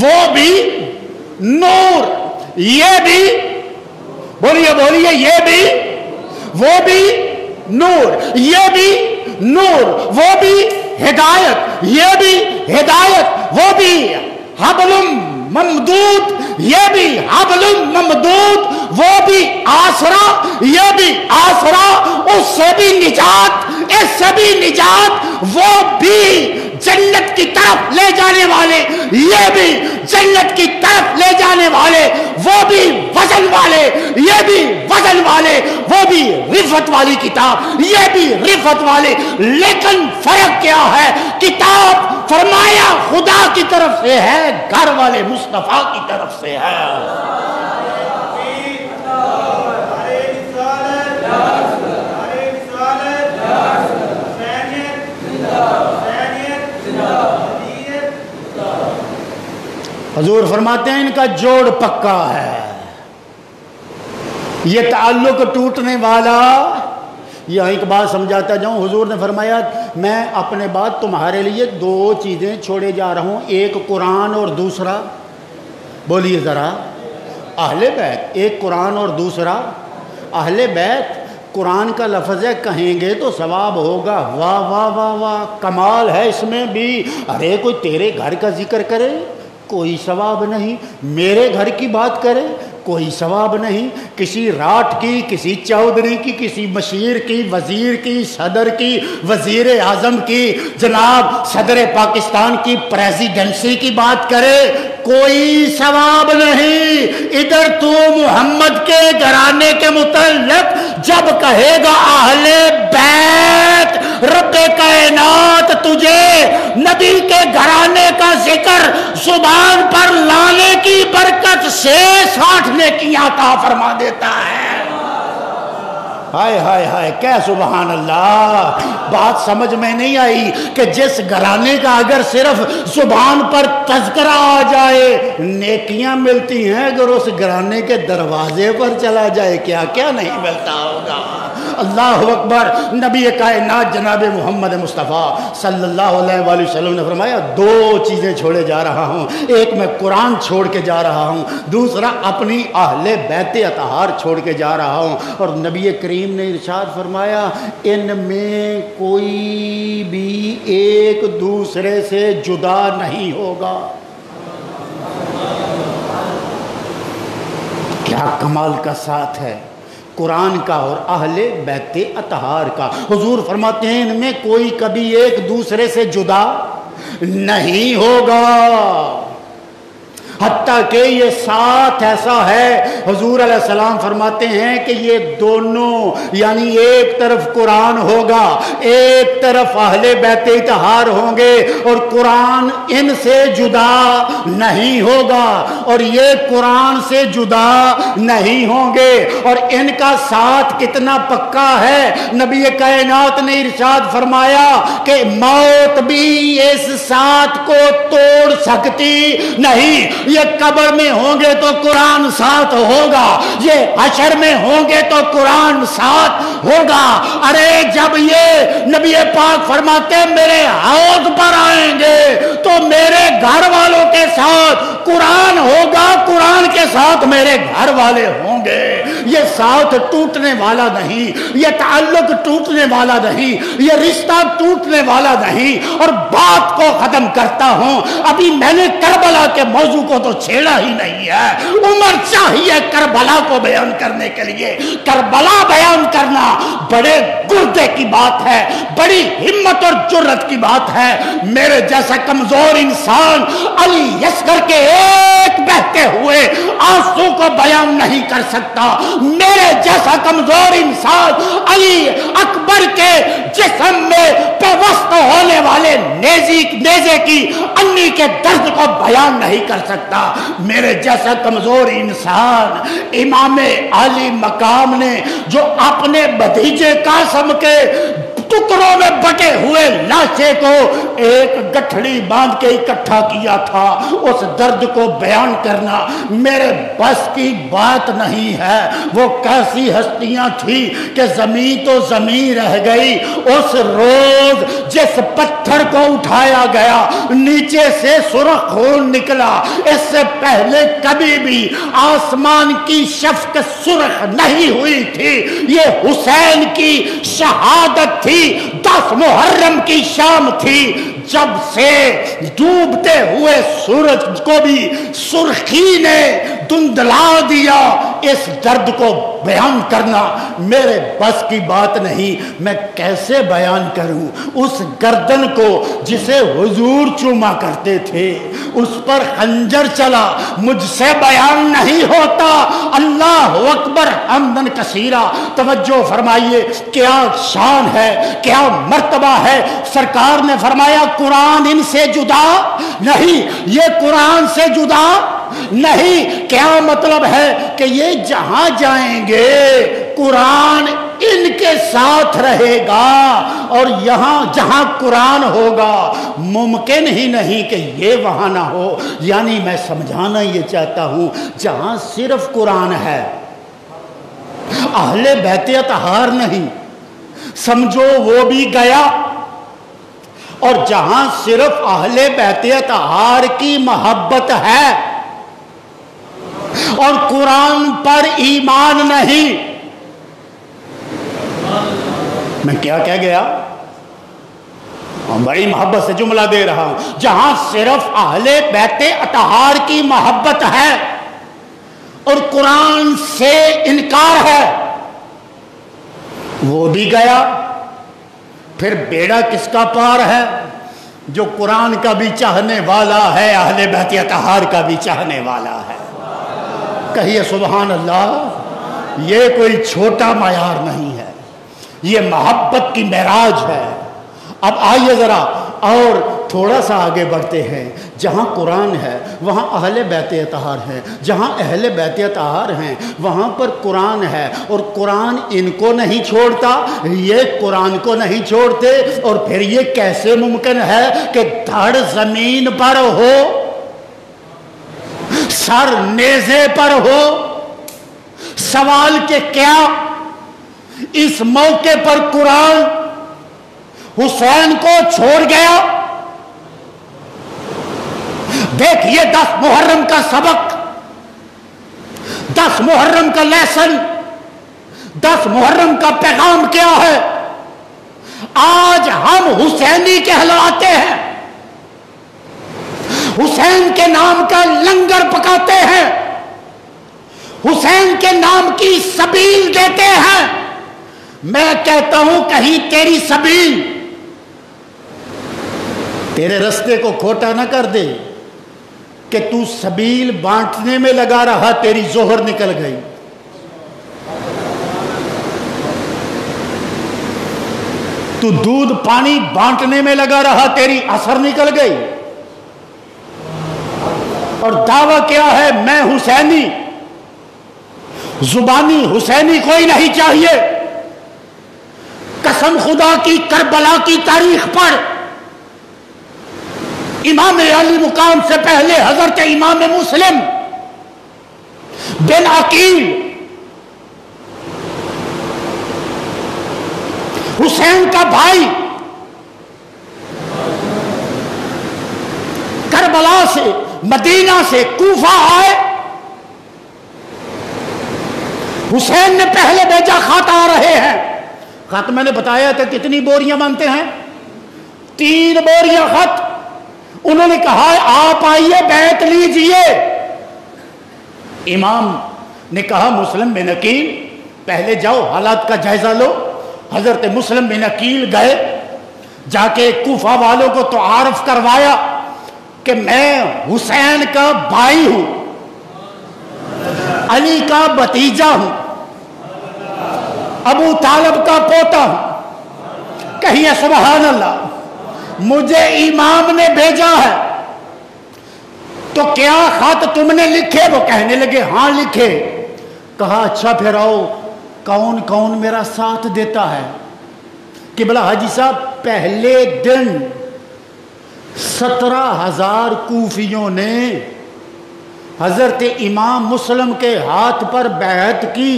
A: وہ بھی نور، یہ بھی بولیے بولیے، یہ بھی، وہ بھی نور، یہ بھی نور، وہ بھی ہدایت، یہ بھی ہدایت، وہ بھی حبل ممدود، یہ بھی حبل ممدود، وہ بھی آسرا، یہ بھی آسرا، اس سے بھی نجات، اس سے بھی نجات، وہ بھی جنت کی طرف لے جانے والے، یہ بھی جنت کی طرف لے جانے والے، وہ بھی وزن والے، یہ بھی وزن والے، وہ بھی رفت والی کتاب، یہ بھی رفت والے۔ لیکن فرق کیا ہے؟ کتاب فرمایا خدا کی طرف سے ہے، گھر والے مصطفیٰ کی طرف سے ہے۔ حضور فرماتے ہیں ان کا جوڑ پکا ہے، یہ تعلق ٹوٹنے والا۔ یہاں ایک بات سمجھاتا جاؤں، حضور نے فرمایا میں اپنے بعد تمہارے لیے دو چیزیں چھوڑے جا رہا ہوں، ایک قرآن اور دوسرا، بولیے ذرا، اہل بیت۔ ایک قرآن اور دوسرا اہل بیت۔ قرآن کا لفظ ہے، کہیں گے تو ثواب ہوگا، واہ واہ واہ واہ، کمال ہے اس میں بھی۔ ارے کوئی تیرے گھر کا ذکر کرے، کوئی ثواب نہیں، میرے گھر کی بات کرے کوئی ثواب نہیں، کسی راٹھ کی، کسی چودھری کی، کسی مشیر کی، وزیر کی، صدر کی، وزیر اعظم کی، جناب صدر پاکستان کی پریزیڈنسی کی بات کرے کوئی ثواب نہیں۔ ادھر تو محمد کے گھرانے کے متعلق جب کہے گا اہل بیت، رب کائنات تجھے نبی کے گھرانے کا ذکر زبان پر لانے کی برکت سے 60 نیکیاں عطا فرما دیتا ہے۔ ہائے ہائے ہائے، کیا سبحان اللہ! بات سمجھ میں نہیں آئی کہ جس گھرانے کا اگر صرف زبان پر تذکرہ آ جائے نیکیاں ملتی ہیں، اگر اس گھرانے کے دروازے پر چلا جائے کیا کیا نہیں ملتا ہوگا۔ اللہ اکبر۔ نبی کائنات جناب محمد مصطفیٰ صلی اللہ علیہ وآلہ وسلم نے فرمایا 2 چیزیں چھوڑے جا رہا ہوں، ایک میں قرآن چھوڑ کے جا رہا ہوں، دوسرا اپنی اہل بیت اطہار چھوڑ کے جا رہا ہوں۔ اور نبی کریم نے ارشاد فرمایا ان میں کوئی بھی ایک دوسرے سے جدا نہیں ہوگا۔ کیا کمال کا ساتھ ہے قرآن کا اور اہل بیت اطہار کا۔ حضور فرماتے ہیں ان میں کوئی کبھی ایک دوسرے سے جدا نہیں ہوگا، حتیٰ کہ یہ ساتھ ایسا ہے، حضور علیہ السلام فرماتے ہیں کہ یہ دونوں یعنی ایک طرف قرآن ہوگا، ایک طرف اہل بیت اطہار ہوں گے، اور قرآن ان سے جدا نہیں ہوگا اور یہ قرآن سے جدا نہیں ہوں گے۔ اور ان کا ساتھ کتنا پکا ہے، نبی کائنات نے ارشاد فرمایا کہ موت بھی اس ساتھ کو توڑ سکتی نہیں۔ یہ قبر میں ہوں گے تو قرآن ساتھ ہوگا، یہ حشر میں ہوں گے تو قرآن ساتھ ہوگا۔ ارے جب یہ نبی پاک فرماتے میرے حوض پر آئیں گے تو میرے گھر والوں کے ساتھ قرآن ہوگا، قرآن کے ساتھ میرے گھر والے ہوں گے۔ یہ ساتھ ٹوٹنے والا نہیں، یہ تعلق ٹوٹنے والا نہیں، یہ رشتہ ٹوٹنے والا نہیں۔ اور بات کو ختم کرتا ہوں، ابھی میں نے کربلا کے موضوع کو تو چھیڑا ہی نہیں ہے۔ عمر چاہیے کربلا کو بیان کرنے کے لیے، کربلا بیان کرنا بڑے گردے کی بات ہے، بڑی ہمت اور جرت کی بات ہے۔ میرے جیسا کمزور انسان علی اصغر کے ایک بہتے ہوئے آنسو کو بیان نہیں کر سکتا، میرے جیسا کمزور انسان علی اکبر کے جسم میں پیوست ہونے والے نیزے کی انی کے درد کو بیان نہیں کر سکتا۔ میرے جیسا کمزور انسان امام عالی مقام نے جو اپنے بھتیجے قاسم کے ٹکڑوں میں بٹے ہوئے لاشے کو ایک گٹھڑی باندھ کے اکٹھا کیا تھا، اس درد کو بیان کرنا میرے بس کی بات نہیں ہے۔ وہ کیسی ہستیاں تھی کہ زمین تو زمین رہ گئی اس روز جس پتھر کو اٹھایا گیا نیچے سے سرخ خون نکلا۔ اس سے پہلے کبھی بھی آسمان کی شفق سرخ نہیں ہوئی تھی۔ یہ حسین کی شہادت تھی، 10 محرم کی شام تھی، جب سے ڈوبتے ہوئے سورج کو بھی سرخی نے دھندلا دیا۔ اس درد کو بیان کرنا میرے بس کی بات نہیں، میں کیسے بیان کروں اس گردن کو جسے حضور چوما کرتے تھے، اس پر خنجر چلا، مجھ سے بیان نہیں ہوتا۔ اللہ اکبر حمدن کثیرہ۔ توجہ فرمائیے، کیا شان ہے، کیا مرتبہ ہے۔ سرکار نے فرمایا قرآن ان سے جدا نہیں، یہ قرآن سے جدا نہیں۔ کیا مطلب ہے کہ یہ جہاں جائیں گے قرآن ان کے ساتھ رہے گا، اور یہاں جہاں قرآن ہوگا ممکن ہی نہیں کہ یہ وہاں نہ ہو۔ یعنی میں سمجھانا یہ چاہتا ہوں جہاں صرف قرآن ہے، اہل بیت اطہار نہیں، سمجھو وہ بھی گیا، اور جہاں صرف اہل بیت اطہار کی محبت ہے اور قرآن پر ایمان نہیں۔ میں کیا کہہ گیا؟ بڑی محبت سے جملہ دے رہا ہوں، جہاں صرف اہل بیت اطہار کی محبت ہے اور قرآن سے انکار ہے، وہ بھی گیا۔ پھر بیڑا کس کا پار ہے؟ جو قرآن کا بھی چاہنے والا ہے، اہل بیت اطہار کا بھی چاہنے والا ہے۔ کہیے سبحان اللہ۔ یہ کوئی چھوٹا معیار نہیں ہے، یہ محبت کی معراج ہے۔ اب آئیے ذرا اور تھوڑا سا آگے بڑھتے ہیں۔ جہاں قرآن ہے وہاں اہل بیت اطہار ہیں، جہاں اہل بیت اطہار ہیں وہاں پر قرآن ہے، اور قرآن ان کو نہیں چھوڑتا، یہ قرآن کو نہیں چھوڑتے۔ اور پھر یہ کیسے ممکن ہے کہ دھڑ زمین پر ہو، سر نیزے پر ہو؟ سوال کہ کیا اس موقع پر قرآن حسین کو چھوڑ گیا؟ دیکھیے 10 محرم کا سبق، 10 محرم کا لیسن، 10 محرم کا پیغام کیا ہے؟ آج ہم حسینی کہلاتے ہیں، حسین کے نام کا لنگر پکاتے ہیں، حسین کے نام کی سبیل دیتے ہیں۔ میں کہتا ہوں کہیں تیری سبیل تیرے رستے کو کھوٹا نہ کر دے کہ تو سبیل بانٹنے میں لگا رہا، تیری زہر نکل گئی۔ تو دودھ پانی بانٹنے میں لگا رہا، تیری اثر نکل گئی۔ اور دعویٰ کیا ہے؟ میں حسینی، زبانی حسینی کوئی نہیں چاہیے۔ قسم خدا کی کربلا کی تاریخ پر امام علی مقام سے پہلے حضرت امام مسلم بن عقیل حسین کا بھائی کربلا سے، مدینہ سے کوفہ آئے۔ حسین نے پہلے بھیجا، خط آ رہے ہیں۔ خط میں نے بتایا تھا کتنی بوریاں بنتے ہیں؟ 3 بوریاں خط۔ انہوں نے کہا آپ آئیے بیعت لیجئے۔ امام نے کہا مسلم بن عقیل پہلے جاؤ حالات کا جائزہ لو۔ حضرت مسلم بن عقیل گئے، جا کے کوفہ والوں کو تعارف کروایا کہ میں حسین کا بھائی ہوں، علی کا بھتیجا ہوں، ابو طالب کا پوتا ہوں۔ کہیے سبحان اللہ۔ مجھے امام نے بھیجا ہے، تو کیا خط تم نے لکھے؟ وہ کہنے لگے ہاں لکھے۔ کہا اچھا پھر آؤ، کون کون میرا ساتھ دیتا ہے؟ قبلہ حاجی صاحب پہلے دن 17,000 کوفیوں نے حضرت امام مسلم کے ہاتھ پر بیعت کی۔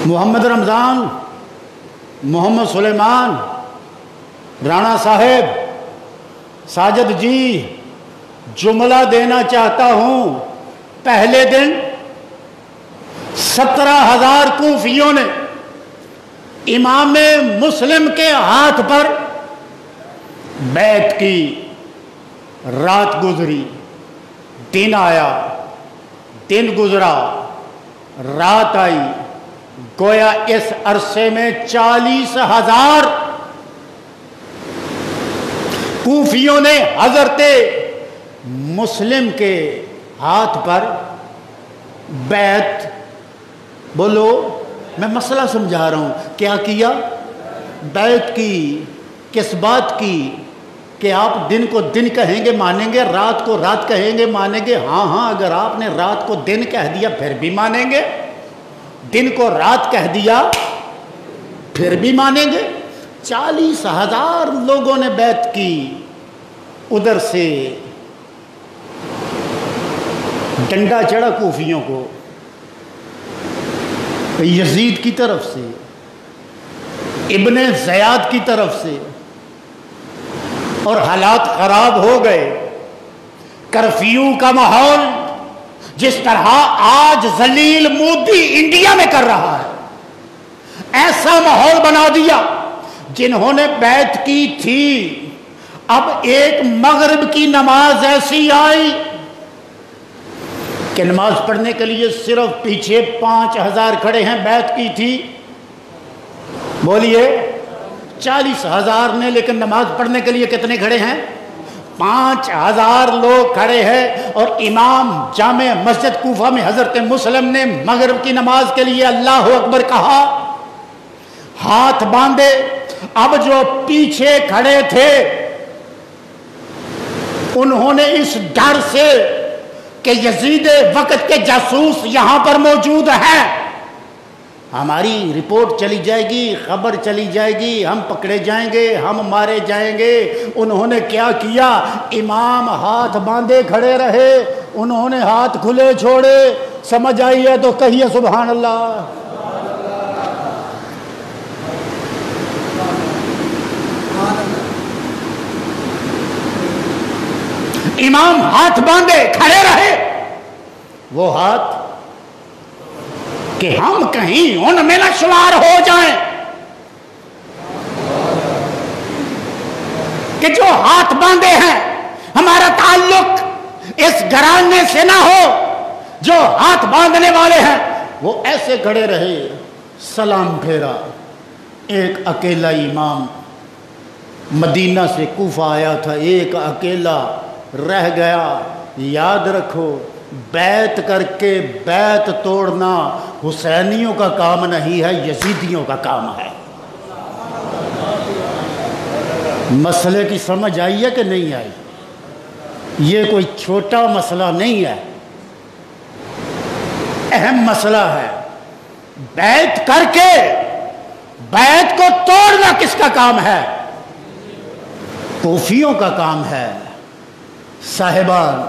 A: محمد رمضان، محمد سلیمان، رانا صاحب، ساجد جی، جملہ دینا چاہتا ہوں۔ پہلے دن 17,000 کوفیوں نے امام مسلم کے ہاتھ پر بیعت کی۔ رات گزری، دن آیا، دن گزرا، رات آئی، گویا اس عرصے میں 40,000 کوفیوں نے حضرت مسلم کے ہاتھ پر بیعت، بولو میں مسئلہ سمجھا رہا ہوں، کیا کیا؟ بیعت کی۔ کس بات کی؟ کہ آپ دن کو دن کہیں گے مانیں گے، رات کو رات کہیں گے مانیں گے؟ ہاں ہاں، اگر آپ نے رات کو دن کہہ دیا پھر بھی مانیں گے، دن کو رات کہہ دیا پھر بھی مانیں گے۔ 40,000 لوگوں نے بیعت کی۔ ادھر سے ڈنڈا چڑھا کوفیوں کو، یزید کی طرف سے، ابن زیاد کی طرف سے، اور حالات خراب ہو گئے۔ کرفیو کا ماحول جس طرح آج ذلیل مودی انڈیا میں کر رہا ہے، ایسا ماحول بنا دیا. جنہوں نے بیعت کی تھی اب ایک مغرب کی نماز ایسی آئی کہ نماز پڑھنے کے لیے صرف پیچھے 5000 کھڑے ہیں. بیعت کی تھی بولیے 40,000 نے, لیکن نماز پڑھنے کے لیے کتنے کھڑے ہیں؟ 5000 لوگ کھڑے ہیں. اور امام جامع مسجد کوفہ میں حضرت مسلم نے مغرب کی نماز کے لیے اللہ اکبر کہا, ہاتھ باندھے. اب جو پیچھے کھڑے تھے انہوں نے اس ڈر سے کہ یزید وقت کے جاسوس یہاں پر موجود ہے, ہماری رپورٹ چلی جائے گی, خبر چلی جائے گی, ہم پکڑے جائیں گے, ہم مارے جائیں گے. انہوں نے کیا کیا؟ امام ہاتھ باندھے کھڑے رہے, انہوں نے ہاتھ کھلے چھوڑے. سمجھ آئی ہے تو کہیے سبحان اللہ. امام ہاتھ باندھے کھڑے رہے, وہ ہاتھ کہ ہم کہیں ان میں نہ شمار ہو جائیں, کہ جو ہاتھ باندھے ہیں ہمارا تعلق اس گھرانے سے نہ ہو. جو ہاتھ باندھنے والے ہیں وہ ایسے کھڑے رہے. سلام پھیرا. ایک اکیلا امام مدینہ سے کوفہ آیا تھا, ایک اکیلا رہ گیا. یاد رکھو بیعت کر کے بیعت توڑنا حسینیوں کا کام نہیں ہے, یزیدیوں کا کام ہے. مسئلے کی سمجھ آئی ہے کہ نہیں آئی؟ یہ کوئی چھوٹا مسئلہ نہیں ہے, اہم مسئلہ ہے. بیعت کر کے بیعت کو توڑنا کس کا کام ہے؟ کوفیوں کا کام ہے. صاحبان,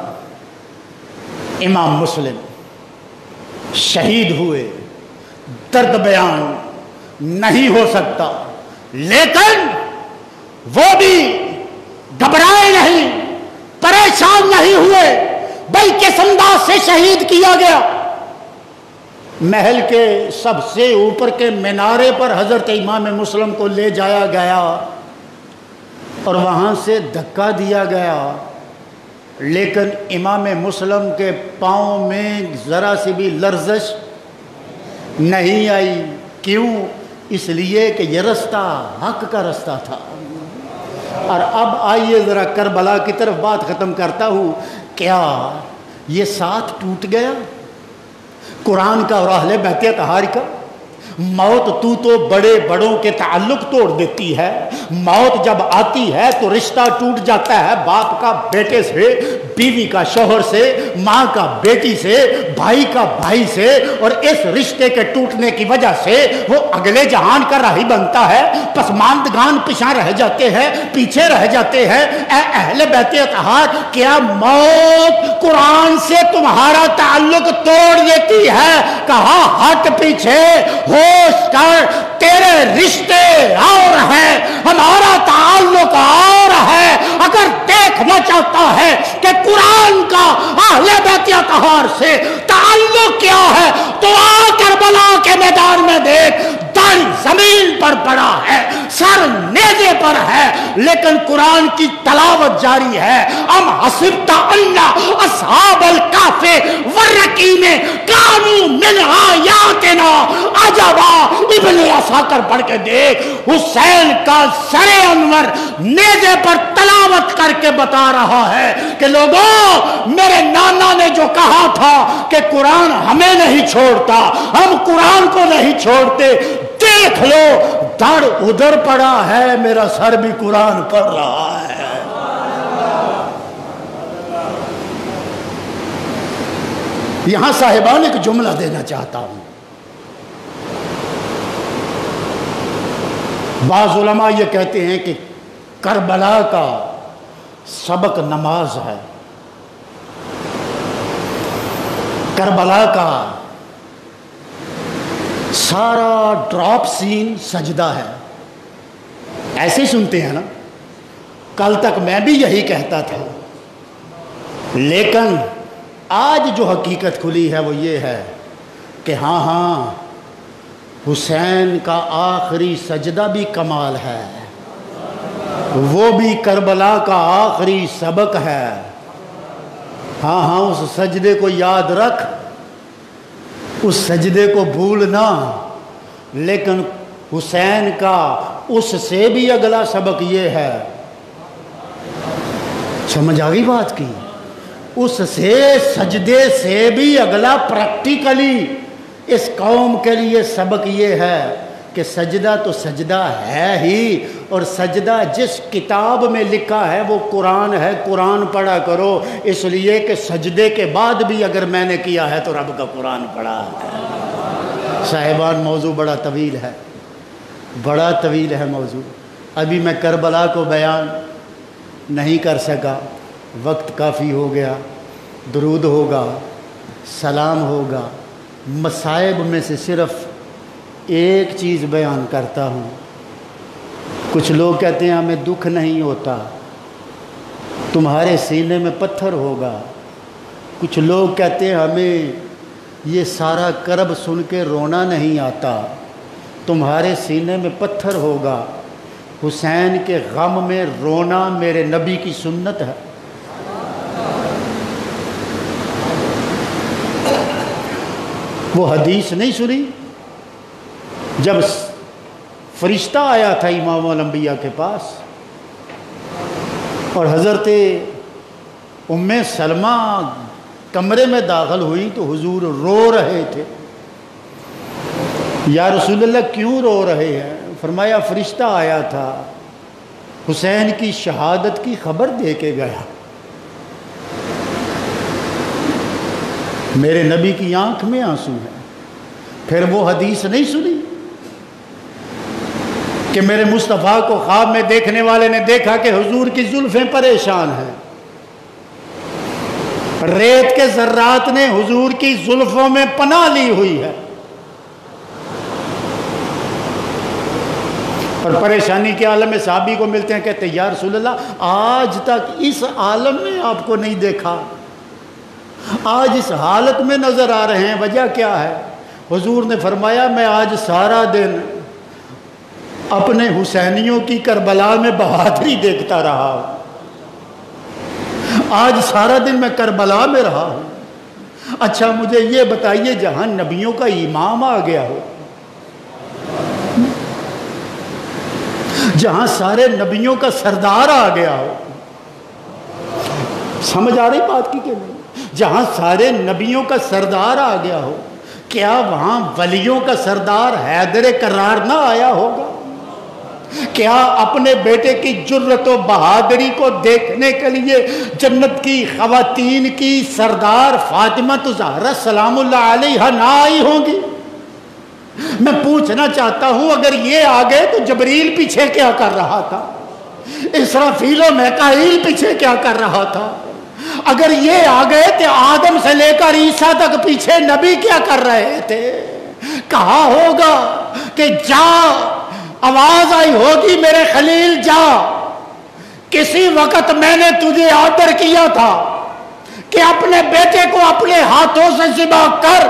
A: امام مسلم شہید ہوئے, درد بیان نہیں ہو سکتا, لیکن وہ بھی گھبرائے نہیں, پریشان نہیں ہوئے, بلکہ کس انداز سے شہید کیا گیا. محل کے سب سے اوپر کے مینارے پر حضرت امام مسلم کو لے جایا گیا اور وہاں سے دھکا دیا گیا, لیکن امام مسلم کے پاؤں میں ذرا سی بھی لرزش نہیں آئی. کیوں؟ اس لیے کہ یہ رستہ حق کا رستہ تھا. اور اب آئیے ذرا کربلا کی طرف بات ختم کرتا ہوں. کیا یہ ساتھ ٹوٹ گیا قرآن کا اور اہل بیت اطہار کا؟ موت تو بڑے بڑوں کے تعلق توڑ دیتی ہے. موت جب آتی ہے تو رشتہ ٹوٹ جاتا ہے, باپ کا بیٹے سے, بیوی کا شوہر سے, ماں کا بیٹی سے, بھائی کا بھائی سے, اور اس رشتے کے ٹوٹنے کی وجہ سے وہ اگلے جہان کا راہی بنتا ہے. پسماندگان پیچھے رہ جاتے ہیں, پیچھے رہ جاتے ہیں. اے اہل بیت اطہار, کیا موت قرآن سے تمہارا تعلق توڑ دیتی ہے؟ کہا ہٹ پیچھے, ہوش کر, تیرے رشتے اور ہیں, ہمارا تعلق اور ہے. اگر دیکھنا چاہتا ہے کہ قرآن کا اہل بیت اطہار سے تعلق کیا ہے تو آ کربلا کے میدان میں دیکھ. داڑھی زمین پر پڑا ہے, سر نیزے پر ہے, لیکن قرآن کی تلاوت جاری ہے. ام حسبت ان اصحاب الکہف والرقیم کانوا من آیاتنا عجبا. ابن عساکر پڑھ کے دیکھ, حسین کا سر انور نیزے پر تلاوت کر کے بتا رہا ہے کہ لوگوں, میرے نانا نے جو کہا تھا کہ قرآن ہمیں نہیں چھوڑتا, ہم قرآن کو نہیں چھوڑتے, دیکھ لو دڑ ادھر پڑا ہے, میرا سر بھی قرآن پڑھ رہا ہے. یہاں صاحبان ایک جملہ دینا چاہتا ہوں. بعض علماء یہ کہتے ہیں کہ کربلا کا سبق نماز ہے, کربلا کا سارا ڈراپ سین سجدہ ہے. ایسے ہی سنتے ہیں نا, کل تک میں بھی یہی کہتا تھا, لیکن آج جو حقیقت کھلی ہے وہ یہ ہے کہ ہاں حسین کا آخری سجدہ بھی کمال ہے، وہ بھی کربلا کا آخری سبق ہے۔ ہاں ہاں، اس سجدے کو یاد رکھ، اس سجدے کو بھولنا، لیکن حسین کا اس سے بھی اگلا سبق یہ ہے، سمجھ آ گئی بات کی؟ اس سے سجدے سے بھی اگلا پریکٹیکلی اس قوم کے لیے سبق یہ ہے کہ سجدہ تو سجدہ ہے ہی، اور سجدہ جس کتاب میں لکھا ہے وہ قرآن ہے، قرآن پڑھا کرو، اس لیے کہ سجدے کے بعد بھی اگر میں نے کیا ہے تو رب کا قرآن پڑھا ہے۔ صاحبان، موضوع بڑا طویل ہے، بڑا طویل ہے موضوع، ابھی میں کربلا کو بیان نہیں کر سکا، وقت کافی ہو گیا۔ درود ہوگا، سلام ہوگا، مصائب میں سے صرف ایک چیز بیان کرتا ہوں۔ کچھ لوگ کہتے ہیں ہمیں دکھ نہیں ہوتا، تمہارے سینے میں پتھر ہوگا۔ کچھ لوگ کہتے ہیں ہمیں یہ سارا کرب سن کے رونا نہیں آتا، تمہارے سینے میں پتھر ہوگا۔ حسین کے غم میں رونا میرے نبی کی سنت ہے۔ وہ حدیث نہیں سنی جب فرشتہ آیا تھا امام الانبیاء کے پاس اور حضرت ام سلمہ کمرے میں داخل ہوئی تو حضور رو رہے تھے۔ یا رسول اللہ کیوں رو رہے ہیں؟ فرمایا فرشتہ آیا تھا، حسین کی شہادت کی خبر دے کے گیا۔ میرے نبی کی آنکھ میں آنسو ہیں۔ پھر وہ حدیث نہیں سنی کہ میرے مصطفیٰ کو خواب میں دیکھنے والے نے دیکھا کہ حضور کی زلفیں پریشان ہیں، ریت کے ذرات نے حضور کی زلفوں میں پناہ لی ہوئی ہے، اور پریشانی کے عالم میں صحابی کو ملتے ہیں، کہتے ہیں یا رسول اللہ آج تک اس عالم میں آپ کو نہیں دیکھا، آج اس حالت میں نظر آ رہے ہیں، وجہ کیا ہے؟ حضور نے فرمایا میں آج سارا دن اپنے حسینیوں کی کربلا میں بہادری دیکھتا رہا ہوں، آج سارا دن میں کربلا میں رہا ہوں۔ اچھا مجھے یہ بتائیے، جہاں نبیوں کا امام آ گیا ہو، جہاں سارے نبیوں کا سردار آ گیا ہو، سمجھ آ رہی بات کی کہ نہیں؟ جہاں سارے نبیوں کا سردار آ گیا ہو، کیا وہاں ولیوں کا سردار حیدر کرار نہ آیا ہوگا؟ کیا اپنے بیٹے کی جرت و بہادری کو دیکھنے کے لیے جنت کی خواتین کی سردار فاطمہ الزہرا سلام اللہ علیہا نہ آئی ہوں گی؟ میں پوچھنا چاہتا ہوں اگر یہ آ گئے تو جبریل پیچھے کیا کر رہا تھا؟ اسرافیل و میکائیل پیچھے کیا کر رہا تھا؟ اگر یہ آ گئے تو آدم سے لے کر عیسیٰ تک پیچھے نبی کیا کر رہے تھے؟ کہا ہوگا کہ جا، آواز آئی ہوگی میرے خلیل جا، کسی وقت میں نے تجھے آرڈر کیا تھا کہ اپنے بیٹے کو اپنے ہاتھوں سے ذبح کر،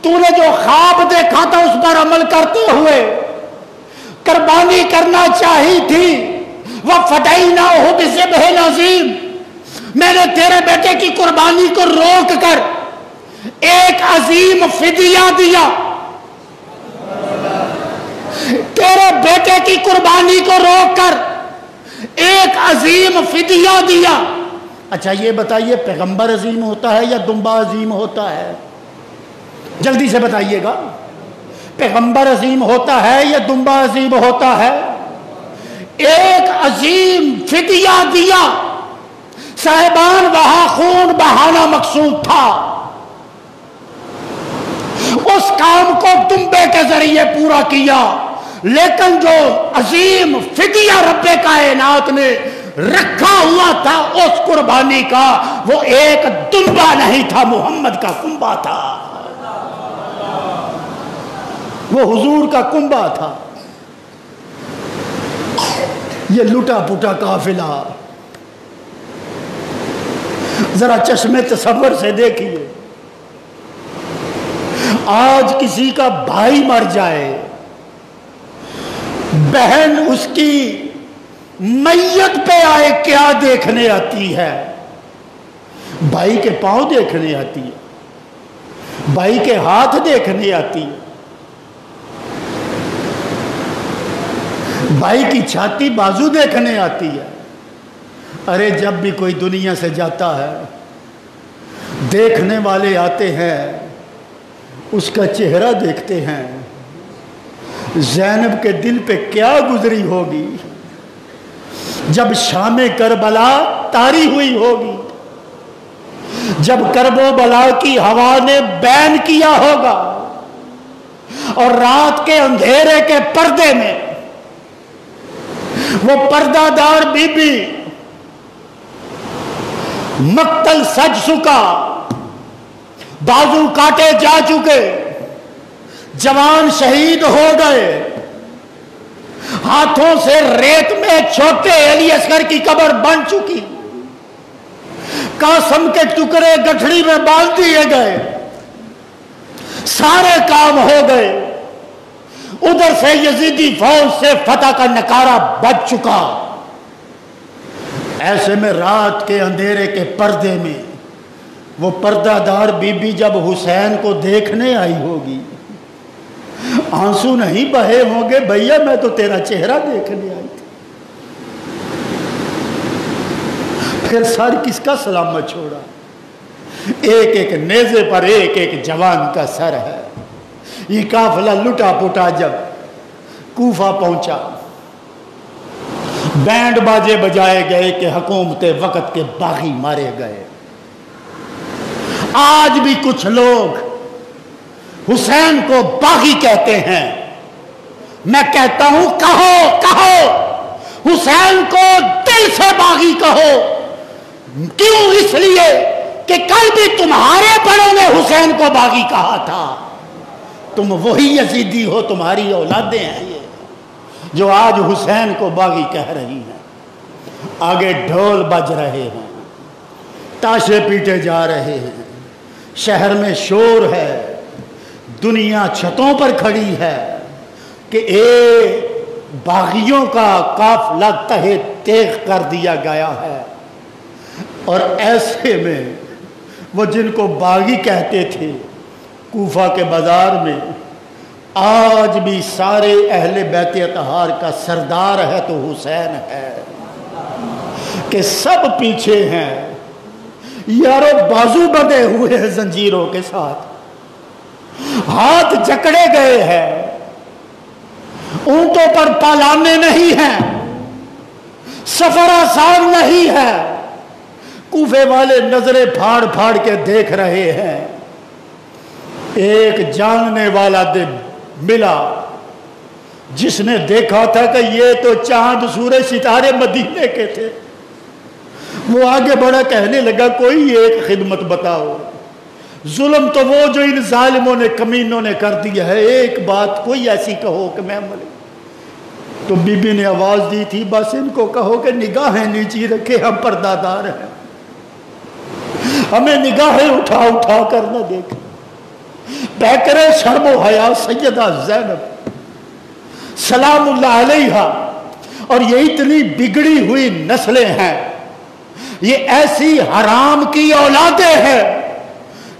A: تو نے جو خواب دیکھا تھا اس پر عمل کرتے ہوئے قربانی کرنا چاہی تھی، وَفَدَيْنَاهُ بِذِبْحٍ عَظِيمٍ، میں نے تیرے بیٹے کی قربانی کو روک کر ایک عظیم فدیہ دیا، تیرے بیٹے کی قربانی کو روک کر ایک عظیم فدیہ دیا۔ اچھا یہ بتائیے پیغمبر عظیم ہوتا ہے یا دمبا عظیم ہوتا ہے؟ جلدی سے بتائیے گا، پیغمبر عظیم ہوتا ہے یا دمبا عظیم ہوتا ہے؟ ایک عظیم فدیہ دیا۔ صاحبان وہاں خون بہانا مقصود تھا، اس کام کو دمبے کے ذریعے پورا کیا، لیکن جو عظیم فدیہ رب کائنات نے رکھا ہوا تھا اس قربانی کا، وہ ایک دمبا نہیں تھا، محمد کا کنبا تھا، وہ حضور کا کنبا تھا۔ یہ لٹا پٹا قافلہ ذرا چشمے تصور سے دیکھیے، آج کسی کا بھائی مر جائے، بہن اس کی میت پہ آئے کیا دیکھنے آتی ہے؟ بھائی کے پاؤں دیکھنے آتی ہے، بھائی کے ہاتھ دیکھنے آتی ہے، بھائی کی چھاتی بازو دیکھنے آتی ہے۔ ارے جب بھی کوئی دنیا سے جاتا ہے دیکھنے والے آتے ہیں، اس کا چہرہ دیکھتے ہیں، زینب کے دل پہ کیا گزری ہوگی جب شام کربلا طاری ہوئی ہوگی، جب کرب و بلا کی ہوا نے بین کیا ہوگا اور رات کے اندھیرے کے پردے میں وہ پردہ دار بی بی مقتل سج چکا، بازو کاٹے جا چکے، جوان شہید ہو گئے، ہاتھوں سے ریت میں چھوٹے علی اصغر کی قبر بن چکی، قاسم کے ٹکڑے گٹھڑی میں باندھ دیے گئے، سارے کام ہو گئے، ادھر سے یزیدی فوج سے فتح کا نکارہ بج چکا۔ ایسے میں رات کے اندھیرے کے پردے میں وہ پردہ دار بی بی جب حسین کو دیکھنے آئی ہوگی، آنسو نہیں بہے ہوں گے، بھیا میں تو تیرا چہرہ دیکھنے آئی تھی۔ پھر سر کس کا سلامت چھوڑا؟ ایک ایک نیزے پر ایک ایک جوان کا سر ہے۔ یہ قافلہ لٹا پٹا جب کوفہ پہنچا، بینڈ باجے بجائے گئے کہ حکومت وقت کے باغی مارے گئے۔ آج بھی کچھ لوگ حسین کو باغی کہتے ہیں، میں کہتا ہوں کہو کہو، حسین کو دل سے باغی کہو۔ کیوں؟ اس لیے کہ کل بھی تمہارے بڑوں نے حسین کو باغی کہا تھا، تم وہی یزیدی ہو، تمہاری اولادیں ہیں یہ جو آج حسین کو باغی کہہ رہی ہیں۔ آگے ڈھول بج رہے ہیں، تاشے پیٹے جا رہے ہیں، شہر میں شور ہے، دنیا چھتوں پر کھڑی ہے کہ باغیوں کا قافلہ تہے تیغ کر دیا گیا ہے۔ اور ایسے میں وہ جن کو باغی کہتے تھے کوفہ کے بازار میں، آج بھی سارے اہل بیت اطہار کا سردار ہے تو حسین ہے، کہ سب پیچھے ہیں، یارو بازو بندھے ہوئے ہیں زنجیروں کے ساتھ، ہاتھ جکڑے گئے ہیں، اونٹوں پر پالانے نہیں ہیں، سفر آسان نہیں ہے۔ کوفے والے نظریں پھاڑ پھاڑ کے دیکھ رہے ہیں۔ ایک جاننے والا دن ملا جس نے دیکھا تھا کہ یہ تو چاند سورج ستارے مدینے کے تھے، وہ آگے بڑھا کہنے لگا کوئی ایک خدمت بتاؤ، ظلم تو وہ جو ان ظالموں نے کمینوں نے کر دیا ہے، ایک بات کوئی ایسی کہو کہ میں ملے۔ تو بی بی نے آواز دی تھی بس ان کو کہو کہ نگاہیں نیچی رکھے، ہم پردہ دار ہیں، ہمیں نگاہیں اٹھا اٹھا کر نہ دیکھ۔ پیکر شرم و حیا سیدہ زینب سلام اللہ علیہا، اور یہ اتنی بگڑی ہوئی نسلیں ہیں، یہ ایسی حرام کی اولادیں ہیں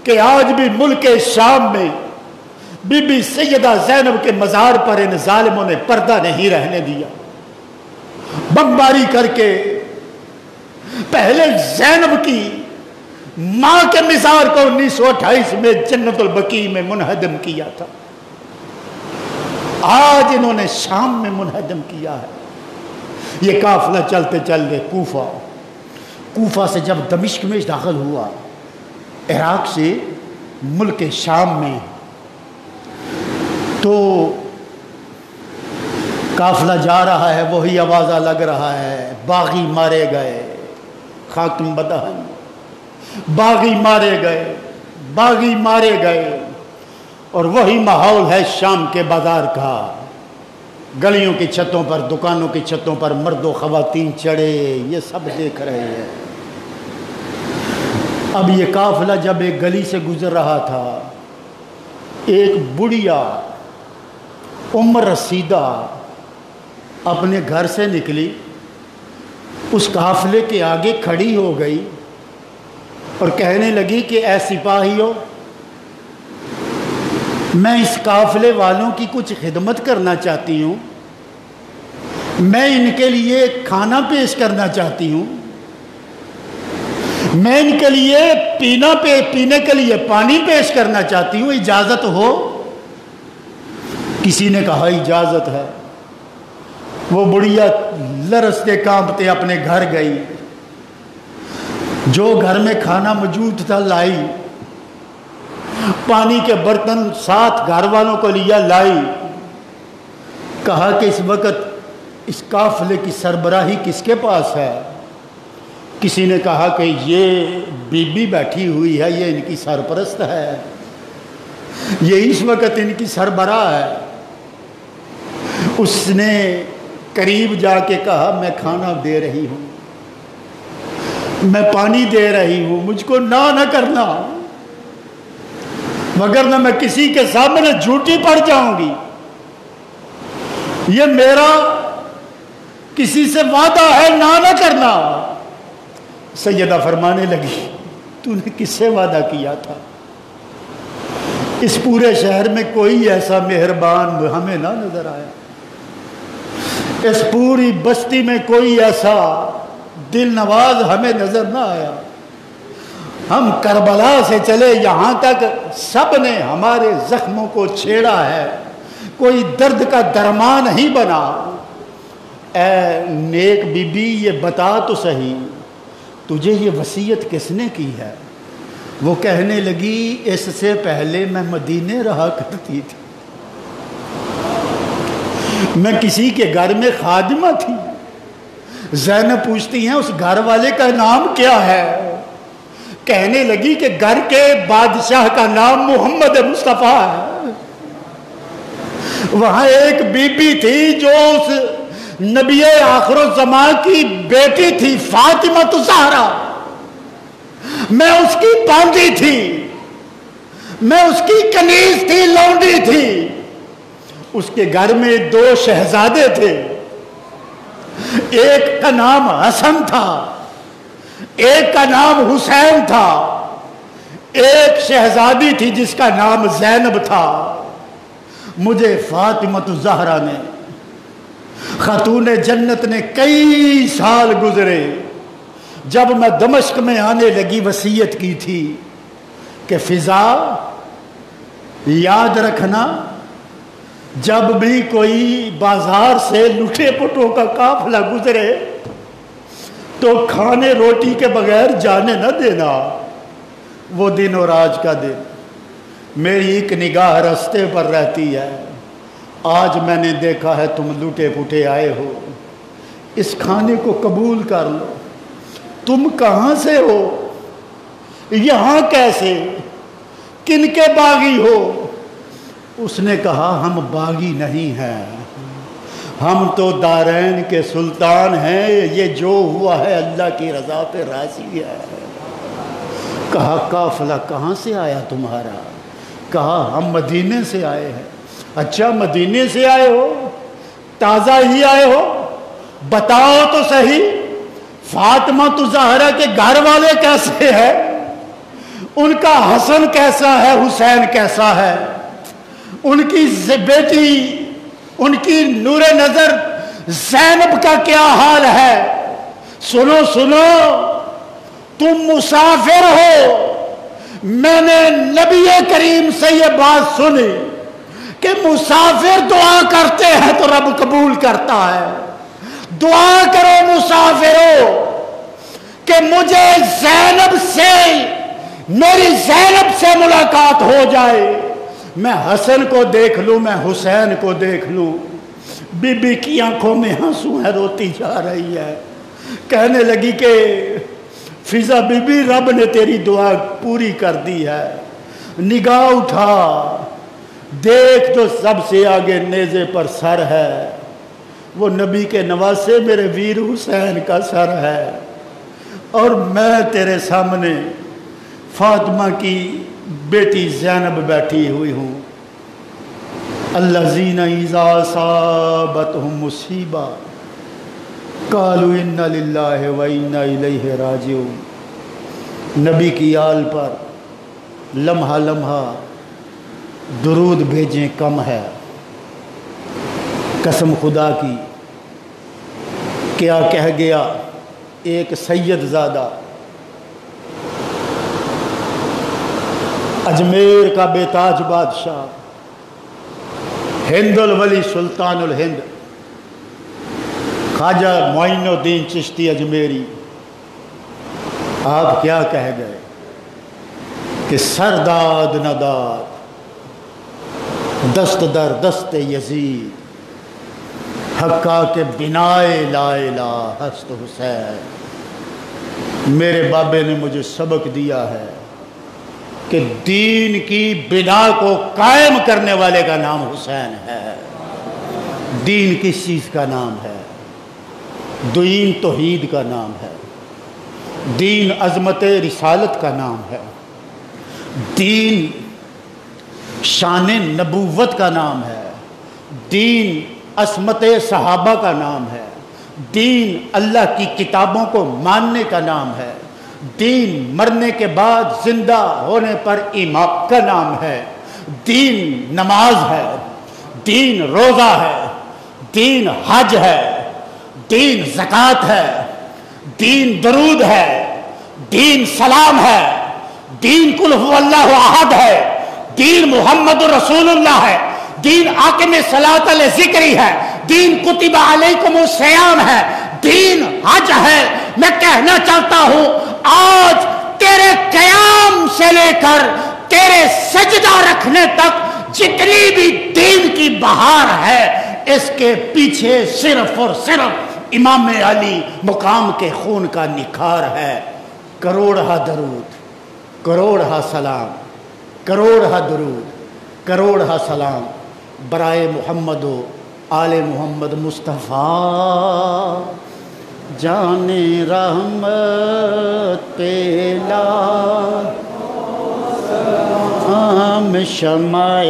A: کہ آج بھی ملک شام میں بی بی سیدہ زینب کے مزار پر ان ظالموں نے پردہ نہیں رہنے دیا، بمباری کر کے پہلے زینب کی ماں کے مزار کو 1928 میں جنت البقیع میں منہدم کیا تھا، آج انہوں نے شام میں منہدم کیا ہے۔ یہ قافلہ چلتے چلتے کوفہ سے جب دمشق میں داخل ہوا، عراق سے ملک شام میں، تو قافلہ جا رہا ہے، وہی آوازہ لگ رہا ہے، باغی مارے گئے، خاکم بدہن، باغی مارے گئے، باغی مارے گئے، اور وہی ماحول ہے شام کے بازار کا، گلیوں کی چھتوں پر، دکانوں کی چھتوں پر مرد و خواتین چڑھے، یہ سب دیکھ رہے ہیں۔ اب یہ قافلہ جب ایک گلی سے گزر رہا تھا ایک بڑھیا عمر رسیدہ اپنے گھر سے نکلی، اس قافلے کے آگے کھڑی ہو گئی اور کہنے لگی کہ اے سپاہیوں، میں اس قافلے والوں کی کچھ خدمت کرنا چاہتی ہوں، میں ان کے لیے کھانا پیش کرنا چاہتی ہوں، میں ان کے لیے پینے کے لیے پانی پیش کرنا چاہتی ہوں، اجازت ہو؟ کسی نے کہا اجازت ہے۔ وہ بڑھیا لرزتے کانپتے اپنے گھر گئی، جو گھر میں کھانا موجود تھا لائی، پانی کے برتن ساتھ گھر والوں کو لیا لائی، کہا کہ اس وقت اس قافلے کی سربراہی کس کے پاس ہے؟ کسی نے کہا کہ یہ بی بی بیٹھی ہوئی ہے، یہ ان کی سرپرست ہے، یہ اس وقت ان کی سربراہ ہے۔ اس نے قریب جا کے کہا میں کھانا دے رہی ہوں، میں پانی دے رہی ہوں، مجھ کو نہ کرنا، وگرنہ میں کسی کے سامنے جھوٹی پڑ جاؤں گی، یہ میرا کسی سے وعدہ ہے، نہ کرنا۔ سیدہ فرمانے لگی تو نے کس سے وعدہ کیا تھا؟ اس پورے شہر میں کوئی ایسا مہربان ہمیں نہ نظر آیا، اس پوری بستی میں کوئی ایسا دل نواز ہمیں نظر نہ آیا، ہم کربلا سے چلے یہاں تک سب نے ہمارے زخموں کو چھیڑا ہے، کوئی درد کا درمان نہیں بنا۔ اے نیک بی بی یہ بتا تو صحیح تجھے یہ وصیت کس نے کی ہے؟ وہ کہنے لگی اس سے پہلے میں مدینے رہا کرتی تھی، میں کسی کے گھر میں خادمہ تھی۔ زینب پوچھتی ہیں اس گھر والے کا نام کیا ہے؟ کہنے لگی کہ گھر کے بادشاہ کا نام محمد مصطفیٰ ہے۔ وہاں ایک بی بی تھی جو اس نبی آخر الزمان کی بیٹی تھی، فاطمہ الزہرا، میں اس کی باندی تھی، میں اس کی کنیز تھی، لونڈی تھی۔ اس کے گھر میں 2 شہزادے تھے، ایک کا نام حسن تھا، ایک کا نام حسین تھا، ایک شہزادی تھی جس کا نام زینب تھا۔ مجھے فاطمہ الزہرا نے، خاتون جنت نے کئی سال گزرے، جب میں دمشق میں آنے لگی وصیت کی تھی کہ فضا یاد رکھنا جب بھی کوئی بازار سے لٹے پٹوں کا قافلہ گزرے تو کھانے روٹی کے بغیر جانے نہ دینا۔ وہ دن اور آج کا دن میری ایک نگاہ رستے پر رہتی ہے، آج میں نے دیکھا ہے تم لٹے پٹے آئے ہو، اس کھانے کو قبول کر لو۔ تم کہاں سے ہو؟ یہاں کیسے؟ کن کے باغی ہو؟ اس نے کہا ہم باغی نہیں ہیں، ہم تو دارین کے سلطان ہیں، یہ جو ہوا ہے اللہ کی رضا پہ راضی ہے۔ کہا قافلہ کہاں سے آیا تمہارا؟ کہا ہم مدینے سے آئے ہیں۔ اچھا مدینے سے آئے ہو، تازہ ہی آئے ہو، بتاؤ تو صحیح فاطمہ الزہرا کے گھر والے کیسے ہیں؟ ان کا حسن کیسا ہے، حسین کیسا ہے، ان کی بیٹی، ان کی نور نظر زینب کا کیا حال ہے؟ سنو سنو، تم مسافر ہو، میں نے نبی کریم سے یہ بات سنی کہ مسافر دعا کرتے ہیں تو رب قبول کرتا ہے۔ دعا کرو مسافروں کہ مجھے زینب سے، میری زینب سے ملاقات ہو جائے، میں حسن کو دیکھ لوں، میں حسین کو دیکھ لوں۔ بی بی کی آنکھوں میں آنسو ہے، روتی جا رہی ہے، کہنے لگی کہ فضا بی بی رب نے تیری دعا پوری کر دی ہے، نگاہ اٹھا دیکھ تو سب سے آگے نیزے پر سر ہے، وہ نبی کے نواسے میرے ویر حسین کا سر ہے، اور میں تیرے سامنے فاطمہ کی بیٹی زینب بیٹھی ہوئی ہوں۔ الذین اذا اصابتهم مصیبہ قالوا انا للہ و انا الیہ راجعون. نبی کی آل پر لمحہ لمحہ درود بھیجیں کم ہے. قسم خدا کی کیا کہہ گیا ایک سید زادہ اجمیر کا بے تاج بادشاہ ہند الولی سلطان الہند خواجہ معین الدین چشتی اجمیری. آپ کیا کہہ گئے کہ سرداد نداد دست در دست یزید حقا کے بنائے لا الہ ہست حسین. میرے بابے نے مجھے سبق دیا ہے کہ دین کی بنا کو قائم کرنے والے کا نام حسین ہے. دین کس چیز کا نام ہے؟ دین توحید کا نام ہے. دین عظمت رسالت کا نام ہے. دین شان نبوت کا نام ہے. دین عصمت صحابہ کا نام ہے. دین اللہ کی کتابوں کو ماننے کا نام ہے. دین مرنے کے بعد زندہ ہونے پر ایمان کا نام ہے. دین نماز ہے. دین روزہ ہے. دین حج ہے. دین زکوٰۃ ہے. دین درود ہے. دین سلام ہے. دین قل هو اللہ احد ہے. دین محمد رسول اللہ ہے. دین حاکم صلاۃ ذکری ہے. دین کتب علیکم الصیام ہے. دین حج ہے. میں کہنا چاہتا ہوں آج تیرے قیام سے لے کر تیرے سجدہ رکھنے تک جتنی بھی دین کی بہار ہے اس کے پیچھے صرف اور صرف امام علی مقام کے خون کا نکھار ہے. کروڑہ درود، کروڑہ سلام، کروڑہ درود، کروڑہ سلام برائے محمد و آل محمد مصطفیٰ جان رحمت پیلا ہم شمع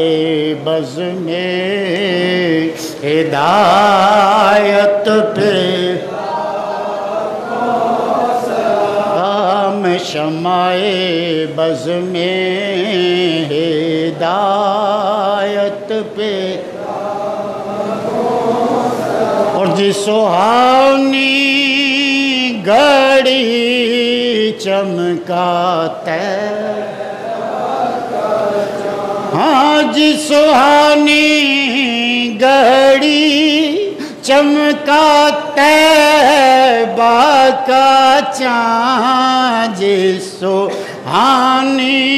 A: بز میں ہدایت پہ ہم شمع بز میں ہدایت پہ اور جس سہانی گھڑی چمکاتے ہاں جس سہانی گھڑی چمکاتے با کا چاند جس سہانی